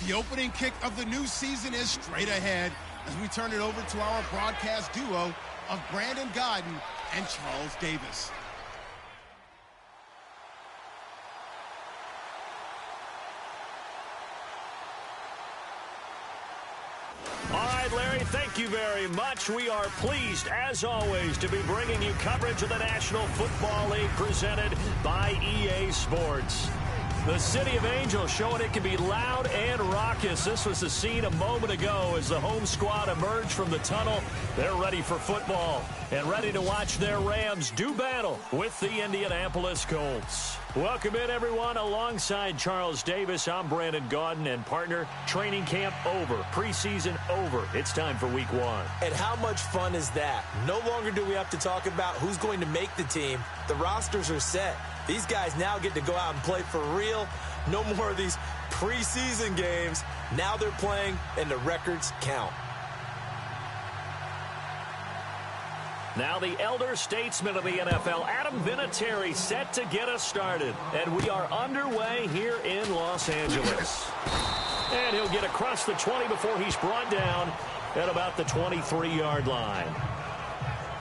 The opening kick of the new season is straight ahead as we turn it over to our broadcast duo of Brandon Gaudin and Charles Davis. All right, Larry, thank you very much. We are pleased, as always, to be bringing you coverage of the National Football League presented by EA Sports. The City of Angels showing it can be loud and raucous. This was the scene a moment ago as the home squad emerged from the tunnel. They're ready for football and ready to watch their Rams do battle with the Indianapolis Colts. Welcome in, everyone. Alongside Charles Davis, I'm Brandon Gaudin, and partner, training camp over, preseason over. It's time for week one. And how much fun is that? No longer do we have to talk about who's going to make the team. The rosters are set. These guys now get to go out and play for real. No more of these preseason games. Now they're playing, and the records count. Now the elder statesman of the NFL, Adam Vinatieri, set to get us started. And we are underway here in Los Angeles. And he'll get across the 20 before he's brought down at about the 23-yard line.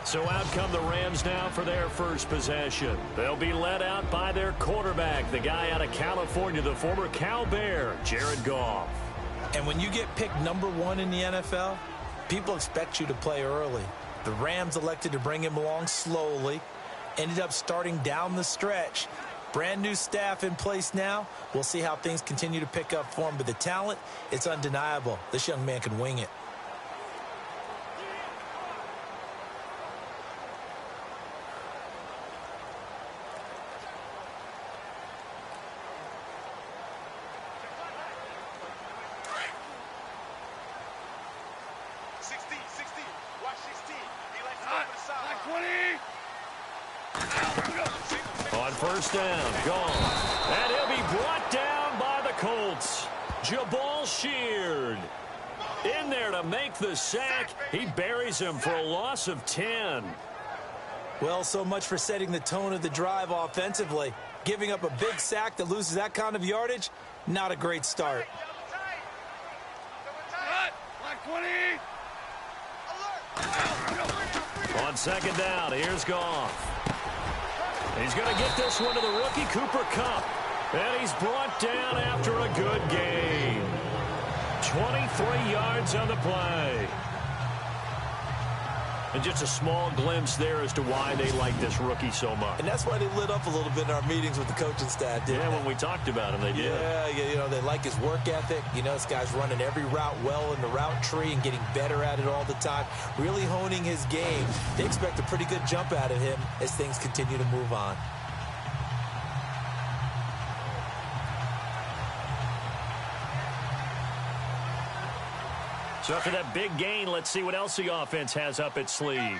So out come the Rams now for their first possession. They'll be led out by their quarterback, the guy out of California, the former Cal Bear, Jared Goff. And when you get picked number one in the NFL, people expect you to play early. The Rams elected to bring him along slowly, ended up starting down the stretch. Brand new staff in place now. We'll see how things continue to pick up for him. But the talent, it's undeniable. This young man can wing it. First down, gone. And he'll be brought down by the Colts. Jabal Sheard in there to make the sack. He buries him for a loss of 10. Well, so much for setting the tone of the drive offensively. Giving up a big sack that loses that kind of yardage, not a great start. On second down, here's Goff. He's going to get this one to the rookie, Cooper Kupp. And he's brought down after a good gain. 23 yards on the play. And just a small glimpse there as to why they like this rookie so much. And that's why they lit up a little bit in our meetings with the coaching staff, didn't they? When we talked about him, they did. Yeah, you know, they like his work ethic. You know, this guy's running every route well in the route tree and getting better at it all the time, really honing his game. They expect a pretty good jump out of him as things continue to move on. So after that big gain, let's see what else the offense has up its sleeve.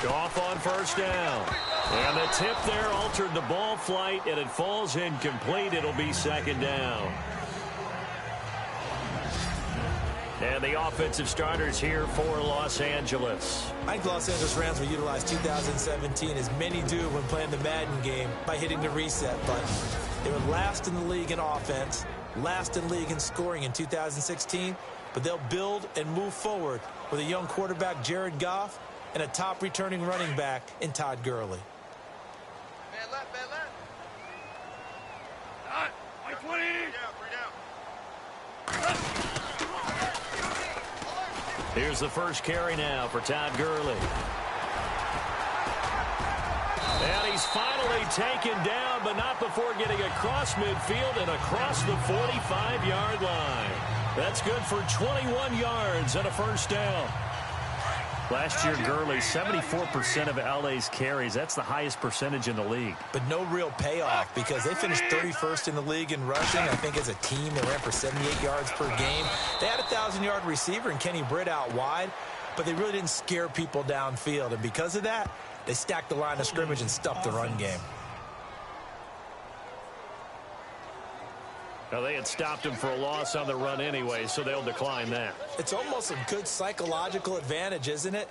Goff on first down. And the tip there altered the ball flight, and it falls incomplete. It'll be second down. And the offensive starters here for Los Angeles. I think Los Angeles Rams will utilize 2017, as many do when playing the Madden game, by hitting the reset button. They were last in the league in offense, last in the league in scoring in 2016, but they'll build and move forward with a young quarterback, Jared Goff, and a top returning running back in Todd Gurley. Man left, man left. Not, like 20. Here's the first carry now for Todd Gurley. And he's finally taken down, but not before getting across midfield and across the 45-yard line. That's good for 21 yards and a first down. Last year, Gurley, 74% of LA's carries. That's the highest percentage in the league. But no real payoff because they finished 31st in the league in rushing. I think as a team, they ran for 78 yards per game. They had a 1,000-yard receiver in Kenny Britt out wide, but they really didn't scare people downfield. And because of that, they stacked the line of scrimmage and stuffed the run game. Now, they had stopped him for a loss on the run anyway, so they'll decline that. It's almost a good psychological advantage, isn't it?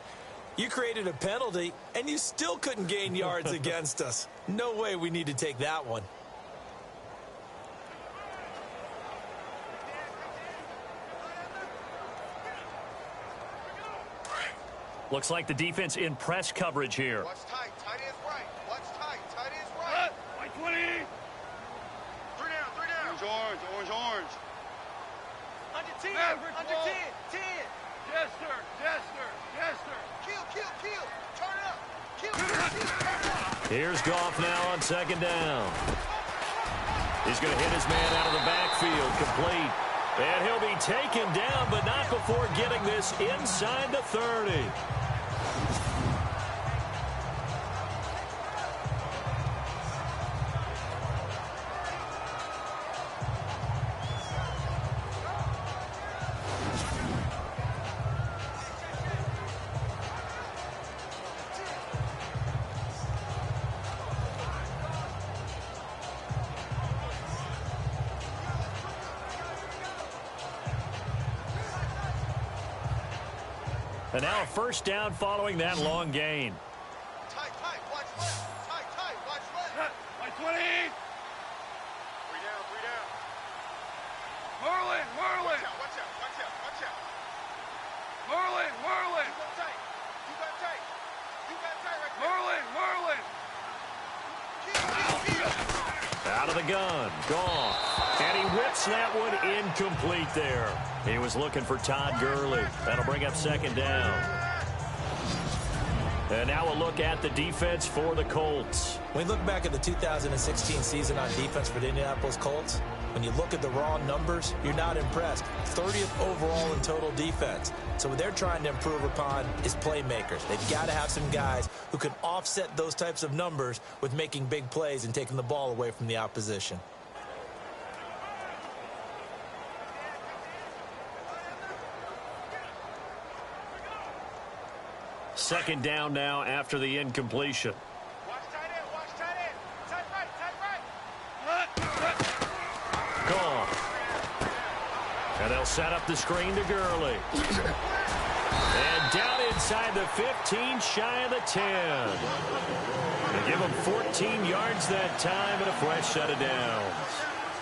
You created a penalty, and you still couldn't gain yards against us. No way we need to take that one. Looks like the defense in press coverage here. Watch tight. Tight is right. Watch tight. Tight is right. White 20. 3 down. 3 down. Orange. Under 10. Maverick Under ball. 10. 10. Jester. Kill. Turn it up. Kill. Turn it up. Here's Goff now on second down. He's going to hit his man out of the backfield, complete. And he'll be taken down, but not before getting this inside the 30. And now a first down following that long gain. Tight. Watch left. Tight. Watch left. White 20. 3 down. Merlin. Watch out. Merlin. You got tight right there. Merlin. Kill. Out of the gun. Gone. And he whips that one incomplete there. He was looking for Todd Gurley. That'll bring up second down. And now a look at the defense for the Colts. When you look back at the 2016 season on defense for the Indianapolis Colts, when you look at the raw numbers, you're not impressed. 30th overall in total defense. So what they're trying to improve upon is playmakers. They've got to have some guys who can offset those types of numbers with making big plays and taking the ball away from the opposition. Second down now after the incompletion. Watch tight end. Tight right. Gone. And they'll set up the screen to Gurley. And down inside the 15, shy of the 10. They give him 14 yards that time and a fresh set of downs.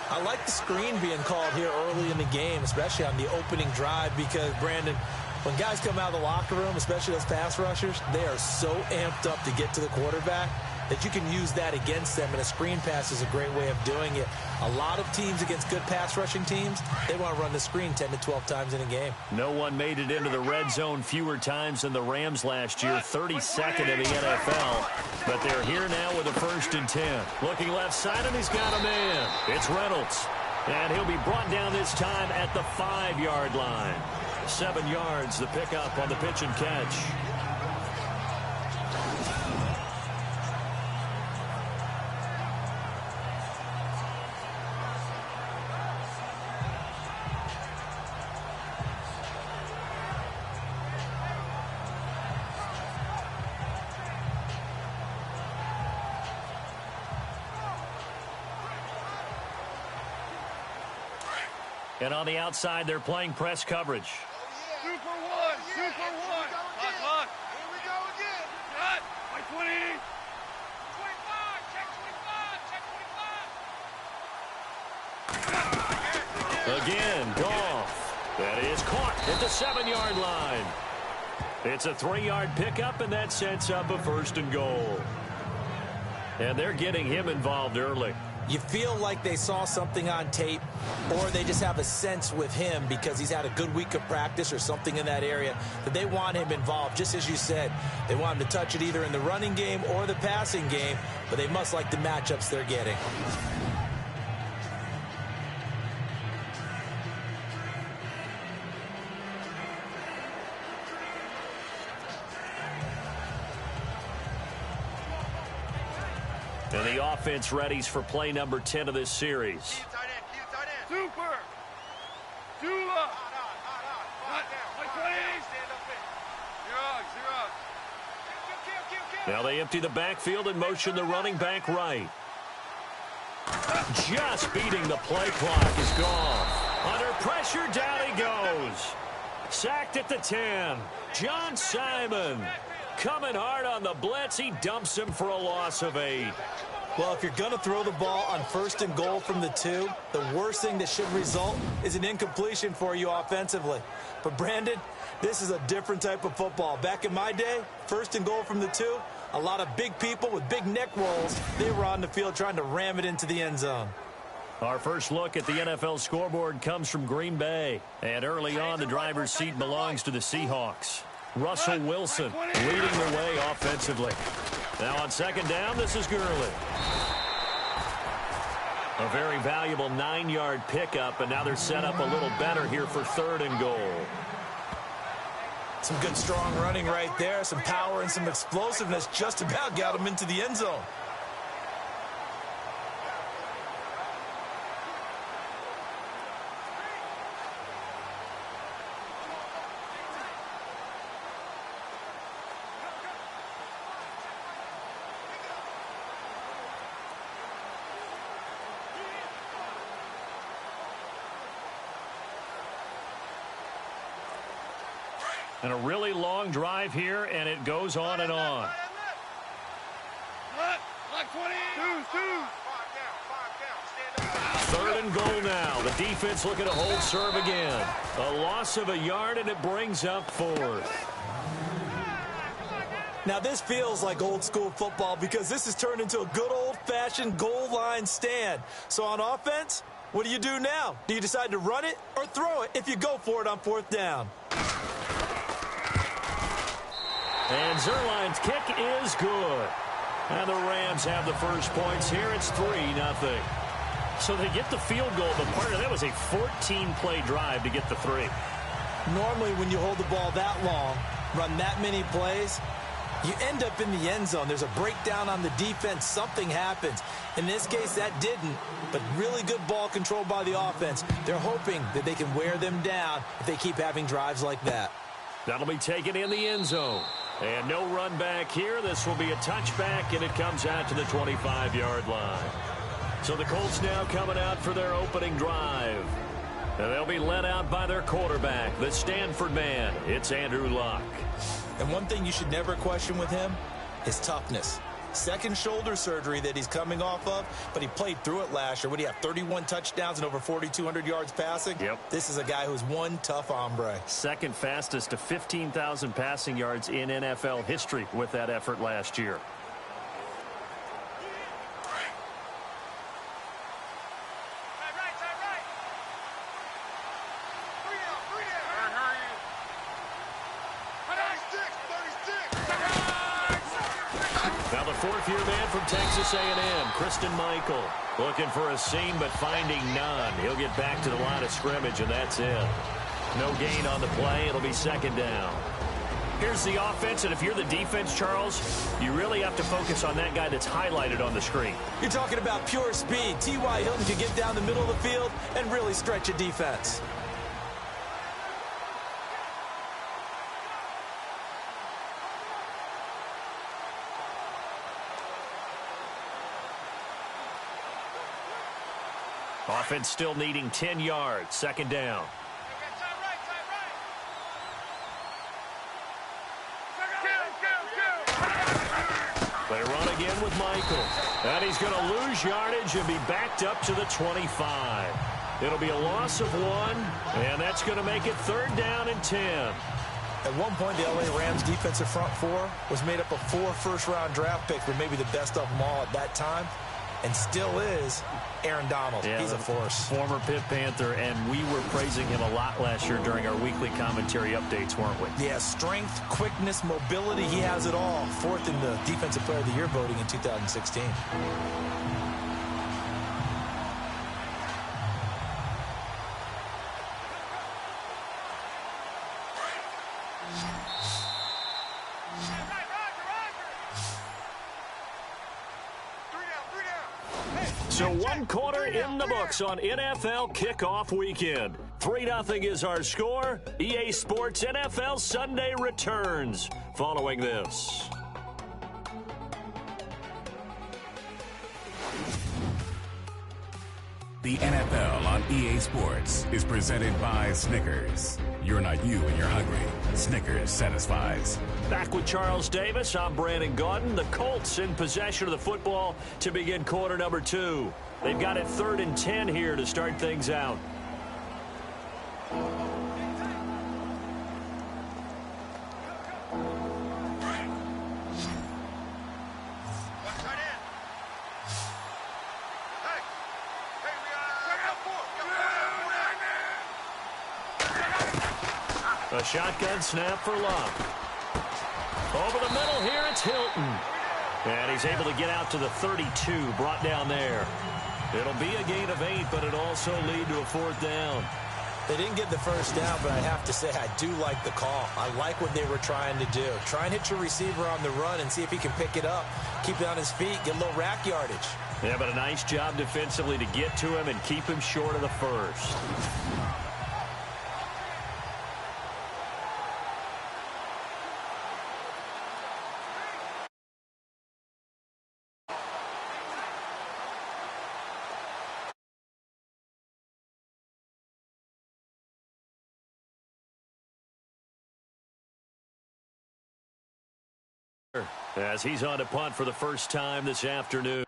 I like the screen being called here early in the game, especially on the opening drive, because, Brandon, when guys come out of the locker room, especially those pass rushers, they are so amped up to get to the quarterback that you can use that against them, and a screen pass is a great way of doing it. A lot of teams against good pass rushing teams, they want to run the screen 10 to 12 times in a game. No one made it into the red zone fewer times than the Rams last year, 32nd in the NFL. But they're here now with a 1st and 10. Looking left side, and he's got a man. It's Reynolds. And he'll be brought down this time at the 5-yard line. 7 yards, the pickup on the pitch and catch. And on the outside, they're playing press coverage. Super one. Lock. Here we go again. Cut. White 20. 25. Check 25. Again, Goff. That is caught at the 7-yard line. It's a 3-yard pickup, and that sets up a 1st and goal. And they're getting him involved early. You feel like they saw something on tape, or they just have a sense with him because he's had a good week of practice or something in that area that they want him involved. Just as you said, they want him to touch it either in the running game or the passing game, but they must like the matchups they're getting. And the offense readies for play number 10 of this series. Keep tight end. Super. Dula. Hot down. Stand up in. Zero. Now they empty the backfield and motion the running back right. Just beating the play clock is gone. Under pressure, down he goes. Sacked at the 10. John Simon coming hard on the blitz. He dumps him for a loss of 8. Well, if you're going to throw the ball on 1st and goal from the 2, the worst thing that should result is an incompletion for you offensively. But, Brandon, this is a different type of football. Back in my day, 1st and goal from the 2, a lot of big people with big neck rolls, they were on the field trying to ram it into the end zone. Our first look at the NFL scoreboard comes from Green Bay. And early on, the driver's seat belongs to the Seahawks. Russell Wilson leading the way offensively. Now on 2nd down, this is Gurley. A very valuable 9-yard pickup, and now they're set up a little better here for 3rd and goal. Some good strong running right there, some power and some explosiveness just about got them into the end zone. And a really long drive here, and it goes on and on. Like 20. Twos. 3rd and goal now. The defense looking to hold serve again. A loss of a yard, and it brings up 4th. Now, this feels like old school football because this has turned into a good old-fashioned goal line stand. So on offense, what do you do now? Do you decide to run it or throw it if you go for it on 4th down? And Zerline's kick is good. And the Rams have the first points here. It's 3-0. So they get the field goal, but part of that was a 14-play drive to get the 3. Normally, when you hold the ball that long, run that many plays, you end up in the end zone. There's a breakdown on the defense. Something happens. In this case, that didn't, but really good ball control by the offense. They're hoping that they can wear them down if they keep having drives like that. That'll be taken in the end zone. And no run back here. This will be a touchback, and it comes out to the 25-yard line. So the Colts now coming out for their opening drive. And they'll be led out by their quarterback, the Stanford man. It's Andrew Luck. And one thing you should never question with him is toughness. Second shoulder surgery that he's coming off of, but he played through it last year. What do you have, 31 touchdowns and over 4,200 yards passing? Yep. This is a guy who's one tough hombre. Second fastest to 15,000 passing yards in NFL history with that effort last year. Fourth-year man from Texas A&M, Kristen Michael, looking for a seam but finding none. He'll get back to the line of scrimmage, and that's it. No gain on the play. It'll be 2nd down. Here's the offense, and if you're the defense, Charles, you really have to focus on that guy that's highlighted on the screen. You're talking about pure speed. T.Y. Hilton can get down the middle of the field and really stretch a defense. Offense still needing 10 yards. 2nd down. They run again with Michael. And he's going to lose yardage and be backed up to the 25. It'll be a loss of 1, and that's going to make it 3rd down and 10. At one point, the L.A. Rams defensive front 4 was made up of 4 first-round draft picks, but maybe the best of them all at that time, and still is Aaron Donald. Yeah, he's a force. Former Pitt Panther, and we were praising him a lot last year during our weekly commentary updates, weren't we? Yeah, strength, quickness, mobility, he has it all. 4th in the Defensive Player of the Year voting in 2016. So 1 quarter in the books on NFL kickoff weekend. 3-0 is our score. EA Sports NFL Sunday returns following this. The NFL on EA Sports is presented by Snickers. You're not you when you're hungry. Snickers satisfies. Back with Charles Davis, I'm Brandon Gaudin. The Colts in possession of the football to begin quarter number 2. They've got it 3rd and 10 here to start things out. A shotgun snap for Love. Over the middle here, it's Hilton. And he's able to get out to the 32, brought down there. It'll be a gain of 8, but it'll also lead to a 4th down. They didn't get the first down, but I have to say I do like the call. I like what they were trying to do. Try and hit your receiver on the run and see if he can pick it up. Keep it on his feet, get a little rack yardage. Yeah, but a nice job defensively to get to him and keep him short of the first. As he's on to punt for the first time this afternoon.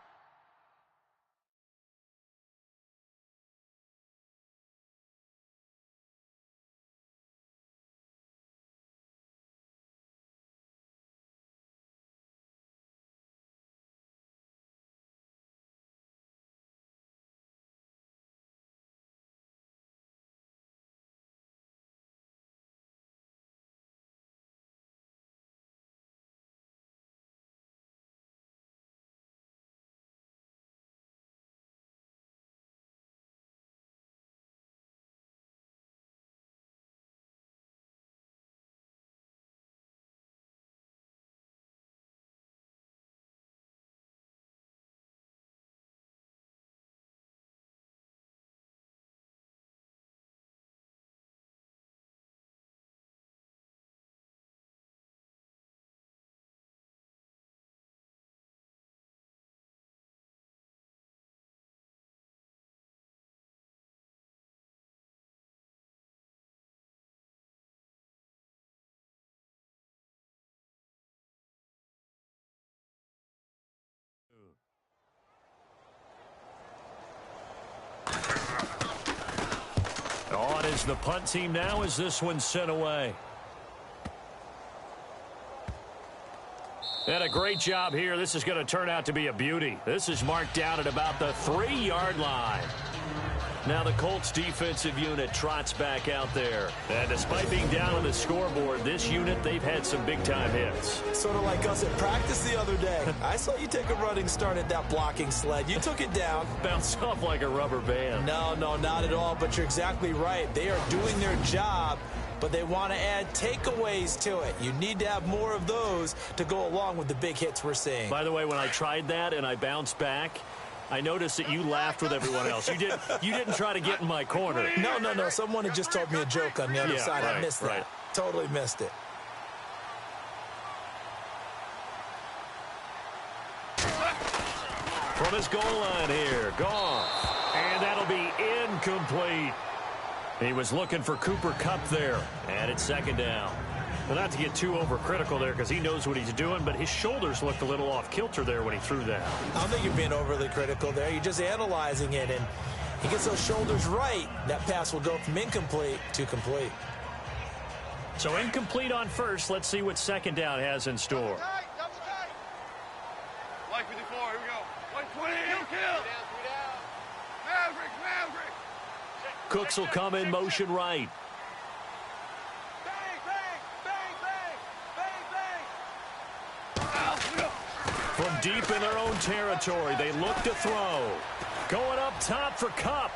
On is the punt team now as this one's sent away. And a great job here. This is going to turn out to be a beauty. This is marked down at about the 3-yard line. Now the Colts defensive unit trots back out there. And despite being down on the scoreboard, this unit, they've had some big-time hits. Sort of like us at practice the other day. I saw you take a running start at that blocking sled. You took it down. Bounced off like a rubber band. No, not at all, but you're exactly right. They are doing their job, but they want to add takeaways to it. You need to have more of those to go along with the big hits we're seeing. By the way, when I tried that and I bounced back, I noticed that you laughed with everyone else. You didn't try to get in my corner. No. Someone had just told me a joke on the other side. Right, I missed that. Right. Totally missed it. From his goal line here, Goff. And that'll be incomplete. He was looking for Cooper Kupp there. And it's 2nd down. Well, not to get too overcritical there because he knows what he's doing, but his shoulders looked a little off kilter there when he threw that. I don't think you're being overly critical there. You're just analyzing it, and he gets those shoulders right. That pass will go from incomplete to complete. So incomplete on first. Let's see what 2nd down has in store. Double tight. White 54, here we go. White 20, kill. Maverick. Cooks will come in motion right. From deep in their own territory, they look to throw. Going up top for Kupp.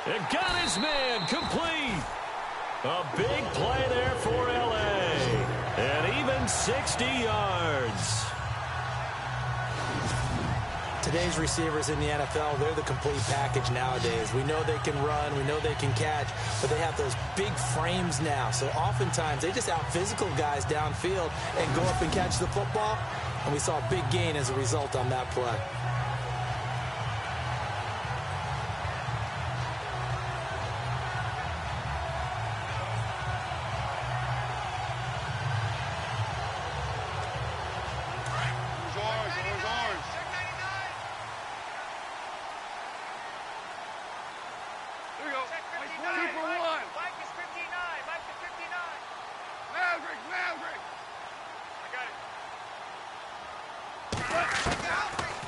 It got his man complete. A big play there for L.A. And even 60 yards. Today's receivers in the NFL, they're the complete package nowadays. We know they can run, we know they can catch, but they have those big frames now. So oftentimes they just out-physical guys downfield and go up and catch the football. And we saw a big gain as a result on that play.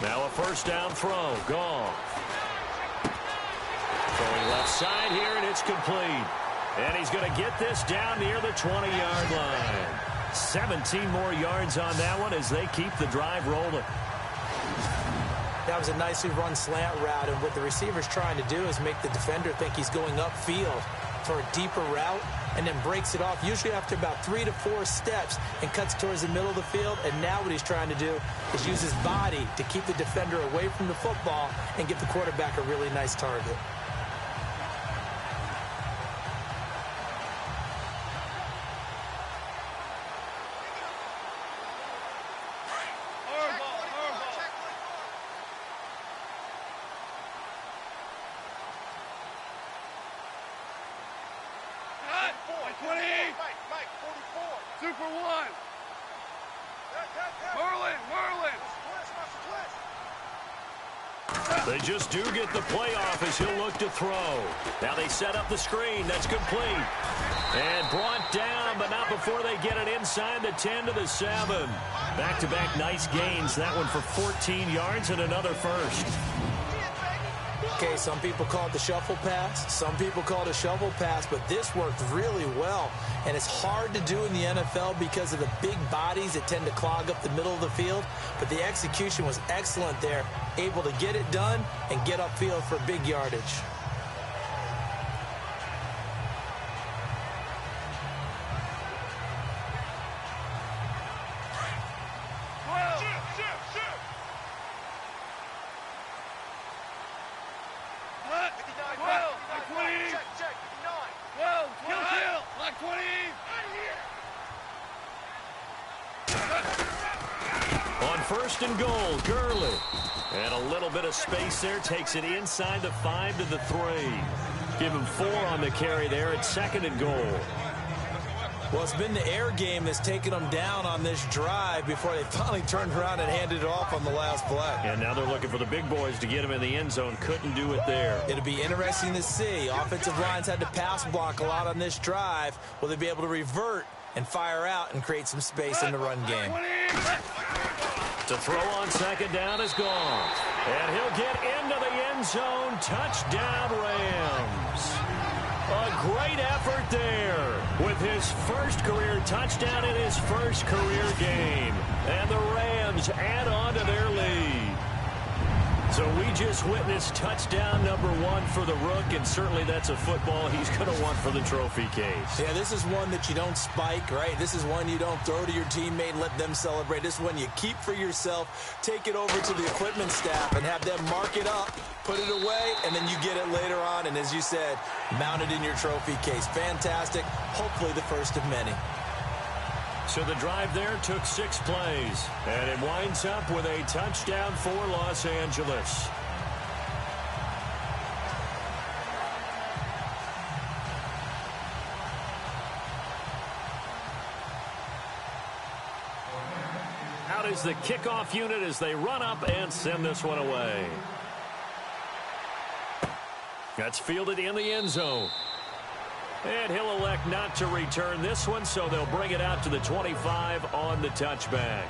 Now a first down throw. Gone. Throwing left side here, and it's complete. And he's going to get this down near the 20-yard line. 17 more yards on that one as they keep the drive rolling. That was a nicely run slant route, and what the receiver's trying to do is make the defender think he's going upfield for a deeper route, and then breaks it off, usually after about 3 to 4 steps, and cuts towards the middle of the field. And now what he's trying to do is use his body to keep the defender away from the football and give the quarterback a really nice target. They just do get the playoff as he'll look to throw. Now they set up the screen. That's complete. And brought down, but not before they get it inside the 10 to the 7. Back-to-back nice gains. That one for 14 yards and another first. Okay, some people call it the shuffle pass. Some people call it a shovel pass, but this worked really well. And it's hard to do in the NFL because of the big bodies that tend to clog up the middle of the field. But the execution was excellent there, able to get it done and get upfield for big yardage. First and goal, Gurley. And a little bit of space there, takes it inside the 5 to the 3. Give him 4 on the carry there at 2nd and goal. Well, it's been the air game that's taken them down on this drive before they finally turned around and handed it off on the last play. And now they're looking for the big boys to get him in the end zone. Couldn't do it there. It'll be interesting to see. Offensive lines had to pass block a lot on this drive. Will they be able to revert and fire out and create some space in the run game? To throw on 2nd down is gone. And he'll get into the end zone. Touchdown, Rams. A great effort there with his first career touchdown in his first career game. And the Rams add on to their lead. So we just witnessed touchdown number 1 for the Rook, and certainly that's a football he's going to want for the trophy case. Yeah, this is one that you don't spike, right? This is one you don't throw to your teammate and let them celebrate. This is one you keep for yourself, take it over to the equipment staff and have them mark it up, put it away, and then you get it later on, and as you said, mount it in your trophy case. Fantastic. Hopefully the first of many. So the drive there took 6 plays, and it winds up with a touchdown for Los Angeles. Out is the kickoff unit as they run up and send this one away. That's fielded in the end zone. And he'll elect not to return this one, so they'll bring it out to the 25 on the touchback.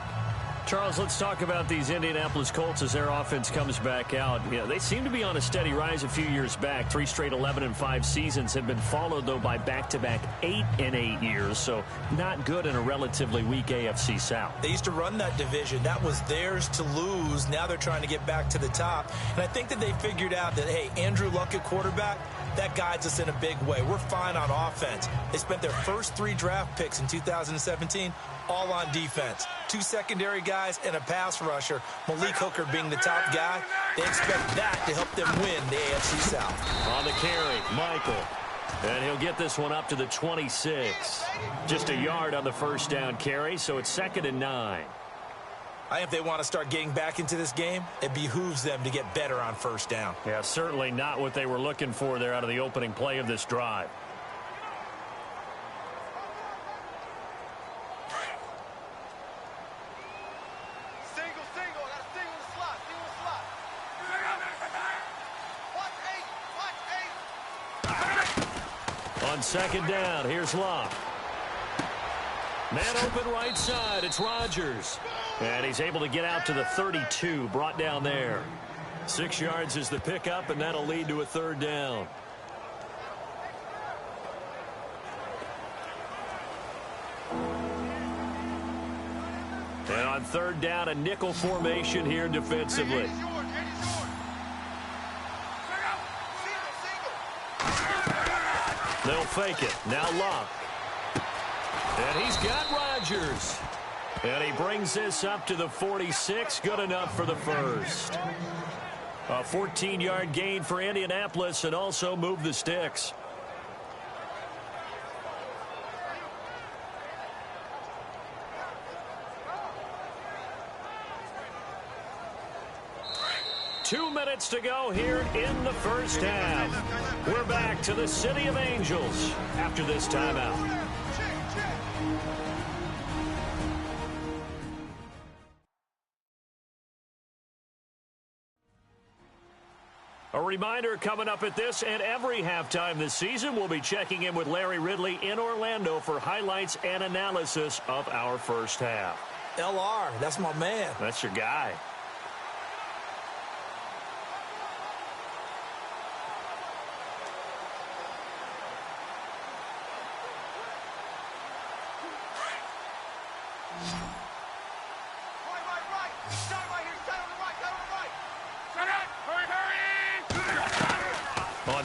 Charles, let's talk about these Indianapolis Colts as their offense comes back out. Yeah, they seem to be on a steady rise a few years back. 3 straight 11-5 seasons have been followed, though, by back-to-back 8-8 years, so not good in a relatively weak AFC South. They used to run that division. That was theirs to lose. Now they're trying to get back to the top. And I think that they figured out that, hey, Andrew Luck at quarterback, that guides us in a big way. We're fine on offense. They spent their first 3 draft picks in 2017 all on defense. 2 secondary guys and a pass rusher, Malik Hooker being the top guy. They expect that to help them win the AFC South. On the carry, Michael. And he'll get this one up to the 26. Just a yard on the first down carry, so it's 2nd and 9. I think if they want to start getting back into this game, it behooves them to get better on first down. Yeah, certainly not what they were looking for there out of the opening play of this drive. On 2nd down, here's Locke. Man open right side. It's Rodgers. And he's able to get out to the 32, brought down there. 6 yards is the pickup, and that'll lead to a third down. And on third down, a nickel formation here defensively. They'll fake it. Now Luck. And he's got Rodgers. And he brings this up to the 46. Good enough for the first. A 14-yard gain for Indianapolis and also move the sticks. Two minutes to go here in the first half. We're back to the City of Angels after this timeout. A reminder coming up at this and every halftime this season, we'll be checking in with Larry Ridley in Orlando for highlights and analysis of our first half. LR, that's my man. That's your guy.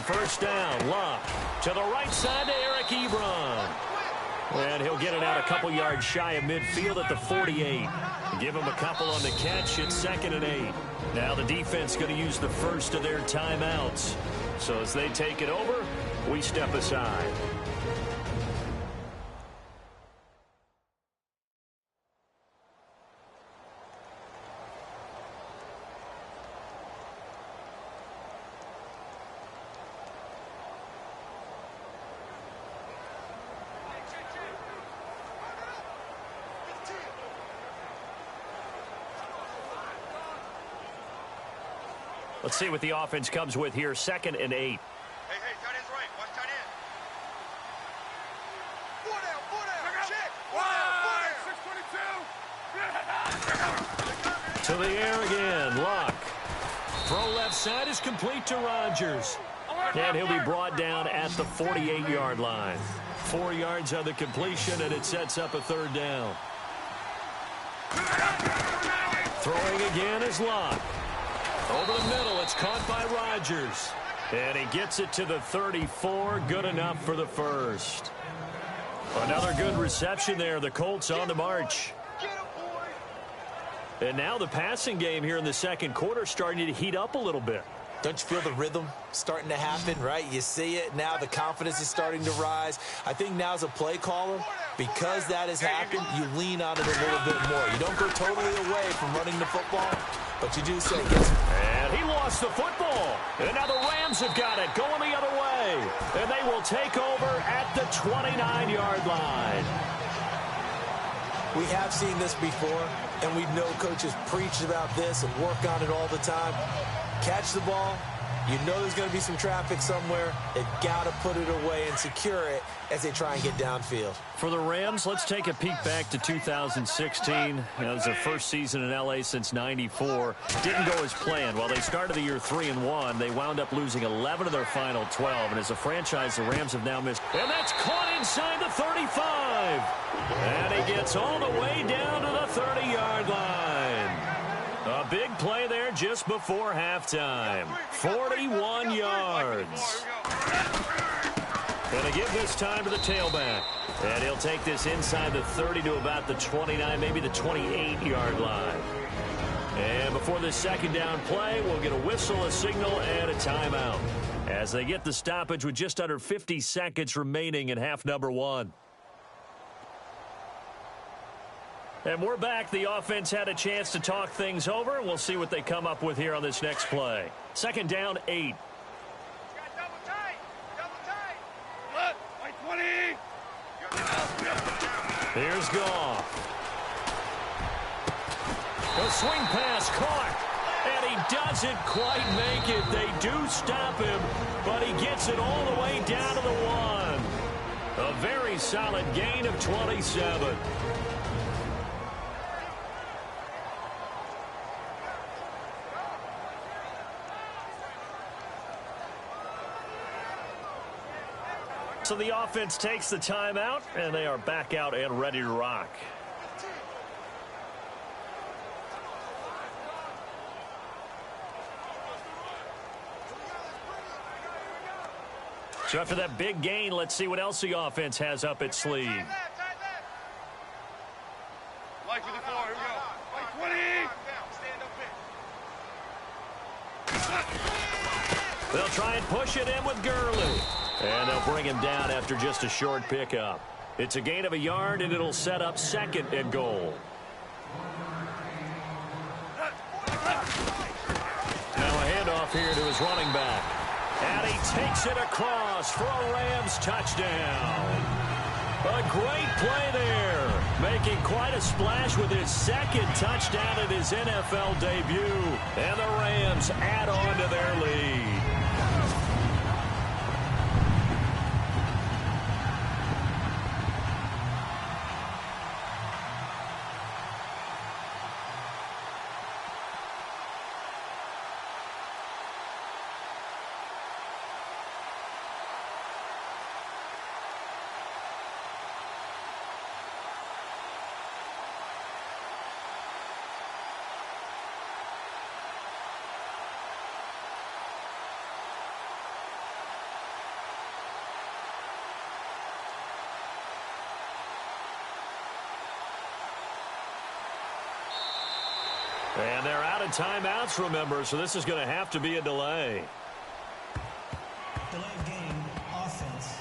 First down, Luck to the right side to Eric Ebron. And he'll get it out a couple yards shy of midfield at the 48. Give him a couple on the catch. It's 2nd and 8. Now the defense going to use the first of their timeouts. So as they take it over, we step aside. Let's see what the offense comes with here. 2nd and 8. Hey, tight end's right. Watch tight end. 4 down. Check. 4 down. 622. To the air again. Luck. Throw left side is complete to Rodgers. And he'll be brought down at the 48-yard line. 4 yards on the completion, and it sets up a third down. Throwing again is Luck. Over the middle, it's caught by Rodgers. And he gets it to the 34. Good enough for the first. Another good reception there. The Colts on the march. And now the passing game here in the second quarter starting to heat up a little bit. Don't you feel the rhythm starting to happen, right? You see it now. The confidence is starting to rise. I think now as a play caller, because that has happened, you lean on it a little bit more. You don't go totally away from running the football, but you do say, yes. And he lost the football. And now the Rams have got it going the other way. And they will take over at the 29-yard line. We have seen this before, and we know coaches preach about this and work on it all the time. Catch the ball. You know there's going to be some traffic somewhere. They've got to put it away and secure it as they try and get downfield. For the Rams, let's take a peek back to 2016. It was their first season in L.A. since '94. Didn't go as planned. While they started the year 3-1, they wound up losing 11 of their final 12. And as a franchise, the Rams have now missed. And that's caught inside the 35. And he gets all the way down to the 30-yard line. A big play there just before halftime. 41 yards. Going to give this time to the tailback. And he'll take this inside the 30 to about the 29, maybe the 28-yard line. And before this second down play, we'll get a whistle, a signal, and a timeout. As they get the stoppage with just under 50 seconds remaining in half number 1. And we're back. The offense had a chance to talk things over. We'll see what they come up with here on this next play. 2nd down, 8. Double tight. Look, like 20. Here's Goff. The swing pass caught. And he doesn't quite make it. They do stop him, but he gets it all the way down to the 1. A very solid gain of 27. So the offense takes the timeout, and they are back out and ready to rock. So after that big gain, let's see what else the offense has up its sleeve. Like with the floor, here we go. Like 20! They'll try and push it in with Gurley. And they'll bring him down after just a short pickup. It's a gain of a yard, and it'll set up second and goal. Now a handoff here to his running back. And he takes it across for a Rams touchdown. A great play there. Making quite a splash with his second touchdown in his NFL debut. And the Rams add on to their lead. And they're out of timeouts, remember, so this is going to have to be a delay. Delay of game, offense.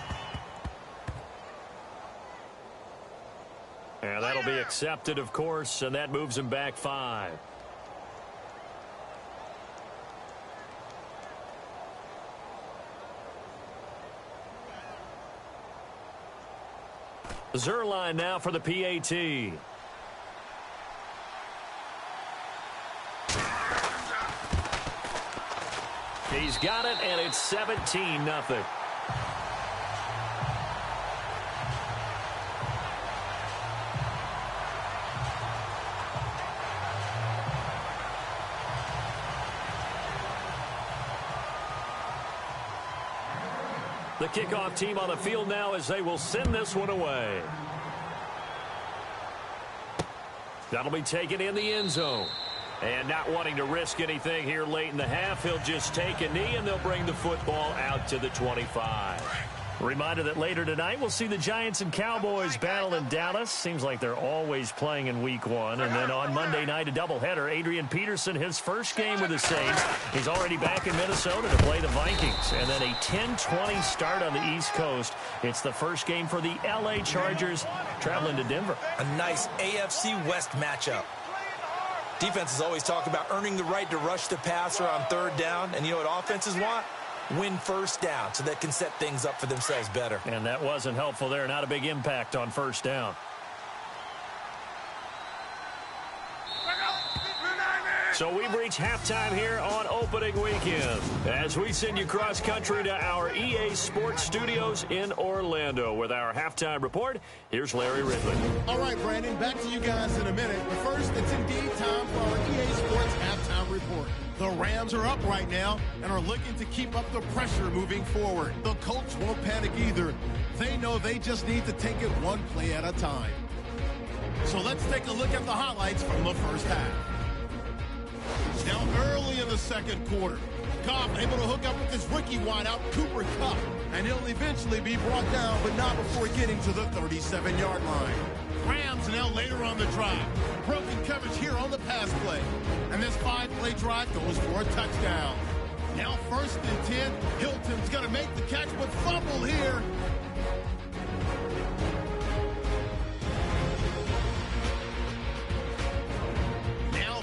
And that'll be accepted, of course, and that moves him back 5. Zerline now for the PAT. He's got it, and it's 17-0. The kickoff team on the field now as they will send this one away. That'll be taken in the end zone. And not wanting to risk anything here late in the half, he'll just take a knee, and they'll bring the football out to the 25. Reminder that later tonight we'll see the Giants and Cowboys battle in Dallas. Seems like they're always playing in week 1. And then on Monday night, a doubleheader. Adrian Peterson, his first game with the Saints. He's already back in Minnesota to play the Vikings. And then a 10-20 start on the East Coast. It's the first game for the L.A. Chargers traveling to Denver. A nice AFC West matchup. Defenses always talk about earning the right to rush the passer on third down. And you know what offenses want? Win first down so they can set things up for themselves better. And that wasn't helpful there. Not a big impact on first down. So we've reached halftime here on opening weekend as we send you cross-country to our EA Sports Studios in Orlando with our halftime report. Here's Larry Ridley. All right, Brandon, back to you guys in a minute. But first, it's indeed time for our EA Sports halftime report. The Rams are up right now and are looking to keep up the pressure moving forward. The Colts won't panic either. They know they just need to take it one play at a time. So let's take a look at the highlights from the first half. Now early in the second quarter, Goff able to hook up with his rookie wideout, Cooper Kupp, and he'll eventually be brought down, but not before getting to the 37-yard line. Rams now later on the drive. Broken coverage here on the pass play. And this 5-play drive goes for a touchdown. Now first and 10, Hilton's going to make the catch, but fumble here.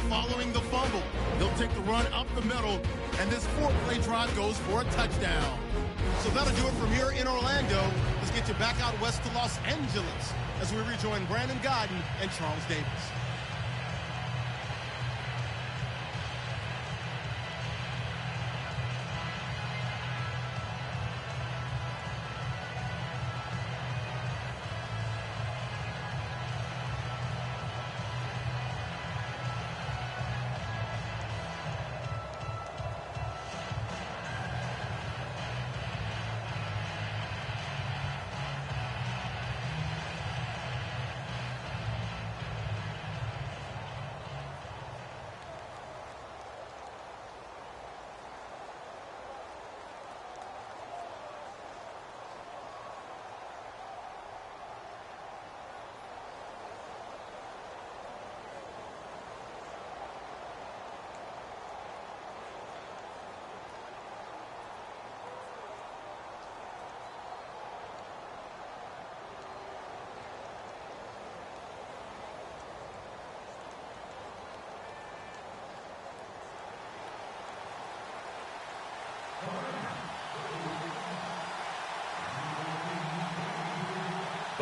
Following the fumble, he'll take the run up the middle, and this 4-play drive goes for a touchdown. So that'll do it from here in Orlando. Let's get you back out west to Los Angeles as we rejoin Brandon Godden and Charles Davis.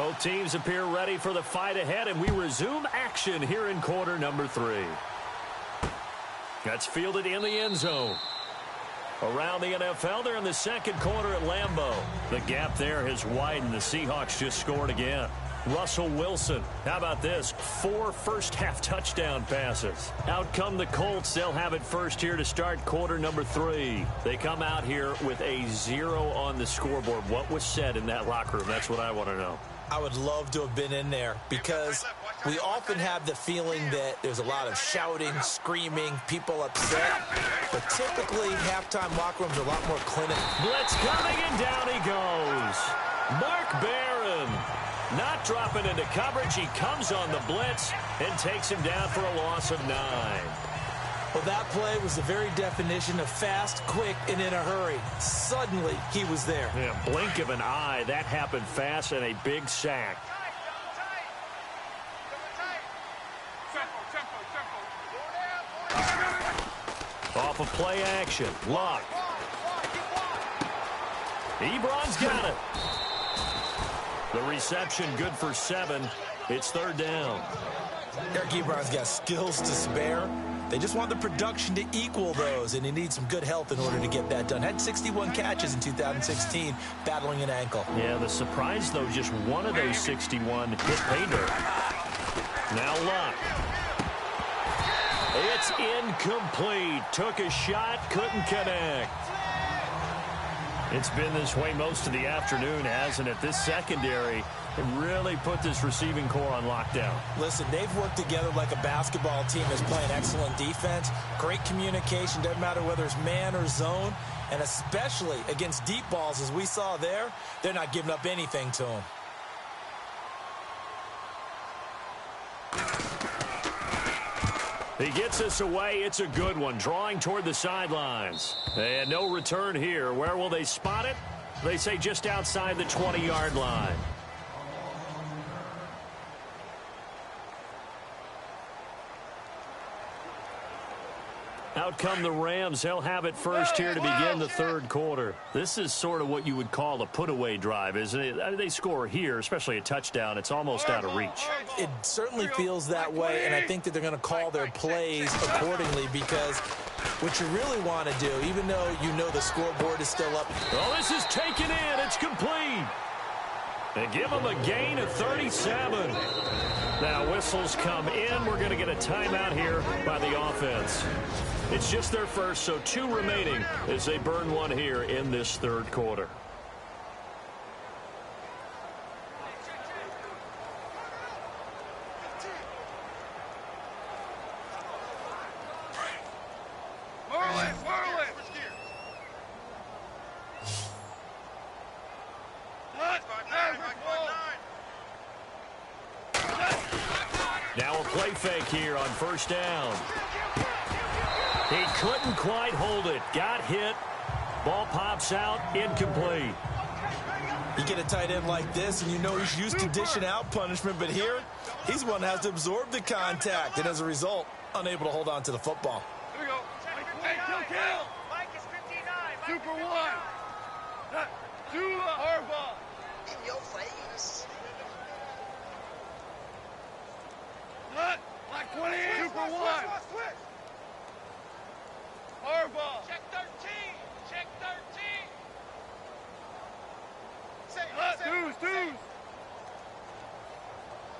Both teams appear ready for the fight ahead, and we resume action here in quarter number 3. That's fielded in the end zone. Around the NFL, they're in the second quarter at Lambeau. The gap there has widened. The Seahawks just scored again. Russell Wilson, how about this? 4 first-half touchdown passes. Out come the Colts. They'll have it first here to start quarter number 3. They come out here with a 0 on the scoreboard. What was said in that locker room? That's what I want to know. I would love to have been in there because we often have the feeling that there's a lot of shouting, screaming, people upset. But typically, halftime locker rooms are a lot more clinical. Blitz coming, and down he goes. Mark Barron not dropping into coverage. He comes on the blitz and takes him down for a loss of 9. Well, that play was the very definition of fast, quick, and in a hurry. Suddenly, he was there. Yeah, blink of an eye. That happened fast and a big sack. Off of play action. Luck. Ebron's got it. The reception good for 7. It's 3rd down. Eric Ebron's got skills to spare. They just want the production to equal those, and he needs some good health in order to get that done. Had 61 catches in 2016, battling an ankle. Yeah, the surprise, though, just one of those 61 hit pay dirt. Now Luck. It's incomplete. Took a shot, couldn't connect. It's been this way most of the afternoon, hasn't it? This secondary really put this receiving core on lockdown. Listen, they've worked together like a basketball team that's playing excellent defense. Great communication, doesn't matter whether it's man or zone. And especially against deep balls, as we saw there, they're not giving up anything to them. He gets us away. It's a good one. Drawing toward the sidelines. And no return here. Where will they spot it? They say just outside the 20-yard line. Out come the Rams. They'll have it first here to begin the 3rd quarter. This is sort of what you would call a put-away drive, isn't it? I mean, they score here, especially a touchdown. It's almost out of reach. It certainly feels that way, and I think that they're going to call their plays accordingly because what you really want to do, even though you know the scoreboard is still up. Oh, this is taken in. It's complete. And give them a gain of 37. Now whistles come in. We're going to get a timeout here by the offense. It's just their first, so 2 remaining as they burn one here in this 3rd quarter. Now a play fake here on 1st down. He couldn't quite hold it. Got hit. Ball pops out. Incomplete. You get a tight end like this, and you know he's used to dishing out punishment, but here, he's one that has to absorb the contact, and as a result, unable to hold on to the football. Here we go. Kill. Mike is 59. Super 1. Do Harbaugh. In your face. Like 28. Super 1. Harbaugh. Check 13. Check 13. Deuce.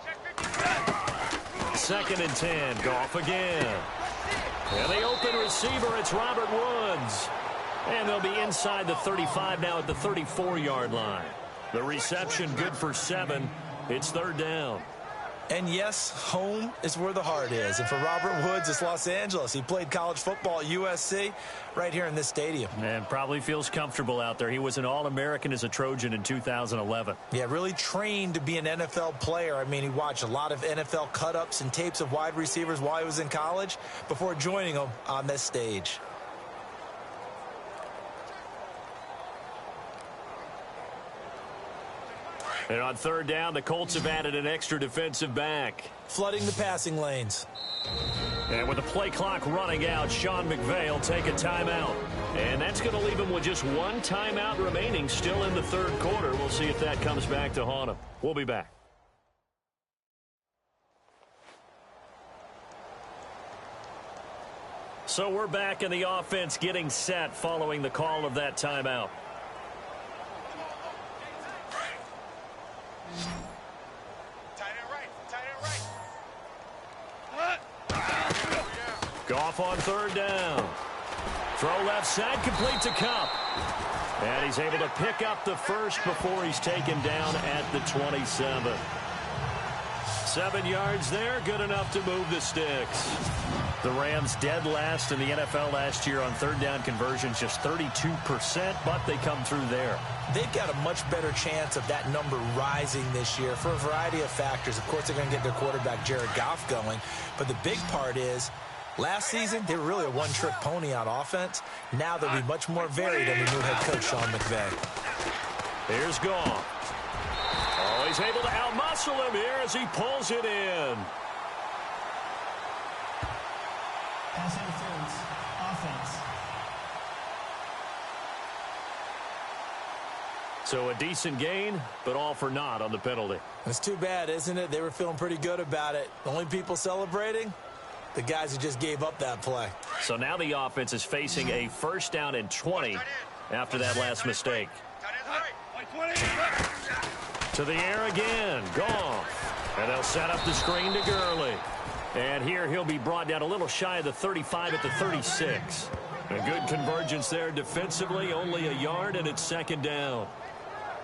Check 2nd 15. and 10. Goff again. And the open receiver, it's Robert Woods. And they'll be inside the 35 now at the 34-yard line. The reception good for 7. It's 3rd down. And yes, home is where the heart is. And for Robert Woods, it's Los Angeles. He played college football at USC right here in this stadium. And probably feels comfortable out there. He was an All-American as a Trojan in 2011. Yeah, really trained to be an NFL player. I mean, he watched a lot of NFL cut-ups and tapes of wide receivers while he was in college before joining them on this stage. And on third down, the Colts have added an extra defensive back. Flooding the passing lanes. And with the play clock running out, Sean McVay will take a timeout. And that's going to leave him with just one timeout remaining still in the third quarter. We'll see if that comes back to haunt him. We'll be back. So we're back in the offense getting set following the call of that timeout. Goff on third down. Throw left side, complete to Kupp. And he's able to pick up the first before he's taken down at the 27. 7 yards there, good enough to move the sticks. The Rams dead last in the NFL last year on third down conversions, just 32%, but they come through there. They've got a much better chance of that number rising this year for a variety of factors. Of course, they're going to get their quarterback, Jared Goff, going. But the big part is, last season, they were really a one-trick pony on offense. Now they'll be much more varied under new head coach Sean McVay. Here's Goff. Oh, he's able to outmuscle him here as he pulls it in. Pass interference. Offense. So a decent gain, but all for naught on the penalty. It's too bad, isn't it? They were feeling pretty good about it. The only people celebrating? The guys who just gave up that play. So now the offense is facing a first down and 20 after that last mistake. To the air again. Goff. And they'll set up the screen to Gurley. And here he'll be brought down a little shy of the 35 at the 36. A good convergence there defensively, only a yard, and it's second down.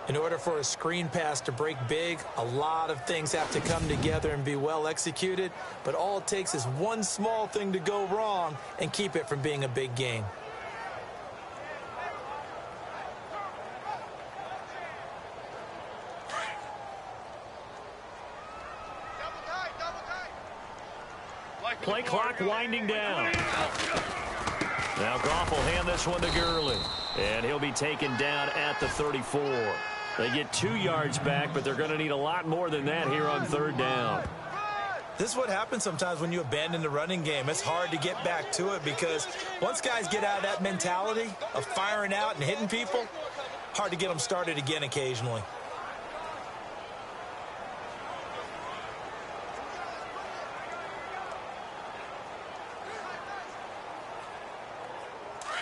In order for a screen pass to break big, a lot of things have to come together and be well executed. But all it takes is one small thing to go wrong and keep it from being a big gain. Play clock winding down. Now Goff will hand this one to Gurley. And he'll be taken down at the 34. They get 2 yards back, but they're going to need a lot more than that here on third down. This is what happens sometimes when you abandon the running game. It's hard to get back to it because once guys get out of that mentality of firing out and hitting people, hard to get them started again occasionally.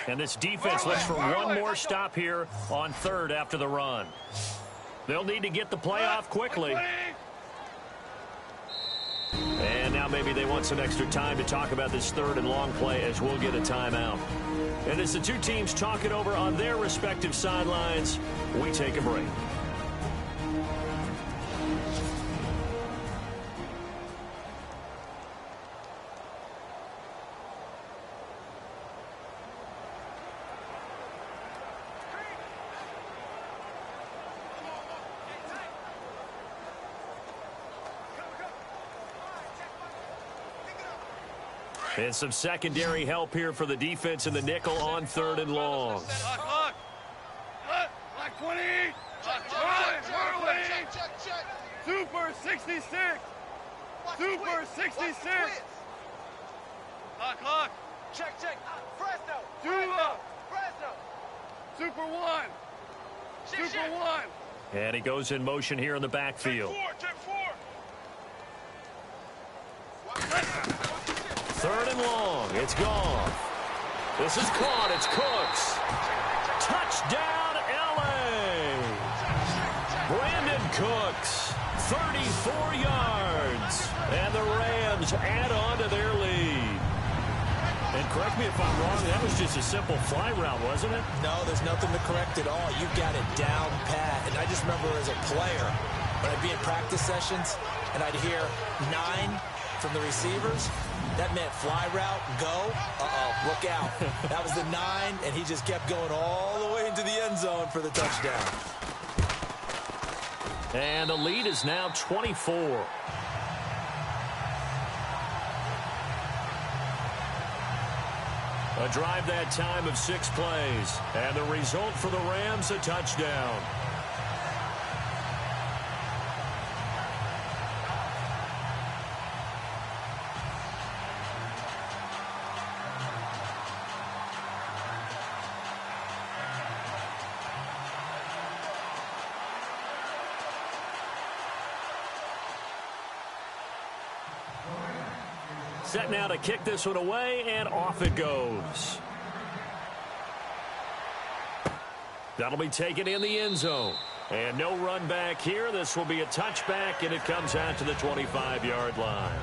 And this defense looks for one more stop here on third after the run. They'll need to get the play off quickly. And now maybe they want some extra time to talk about this third and long play as we'll get a timeout. And as the two teams talk it over on their respective sidelines, we take a break. And some secondary help here for the defense in the nickel on third and long. Lock. Lock 20. Super 66. Super 66. Lock. Check. Fresno. Two up. Fresno. Super 1. Super 1. And he goes in motion here in the backfield. Check 4. Third and long. It's gone. This is caught. It's Cooks. Touchdown, L.A. Brandon Cooks, 34 yards. And the Rams add on to their lead. And correct me if I'm wrong, that was just a simple fly route, wasn't it? No, there's nothing to correct at all. You've got it down pat. And I just remember as a player, when I'd be in practice sessions and I'd hear 9 from the receivers, that meant fly route, go, look out. That was the 9, and he just kept going all the way into the end zone for the touchdown. And the lead is now 24. A drive that time of 6 plays. And the result for the Rams, a touchdown. Set now to kick this one away, and off it goes. That'll be taken in the end zone. And no run back here. This will be a touchback, and it comes out to the 25-yard line.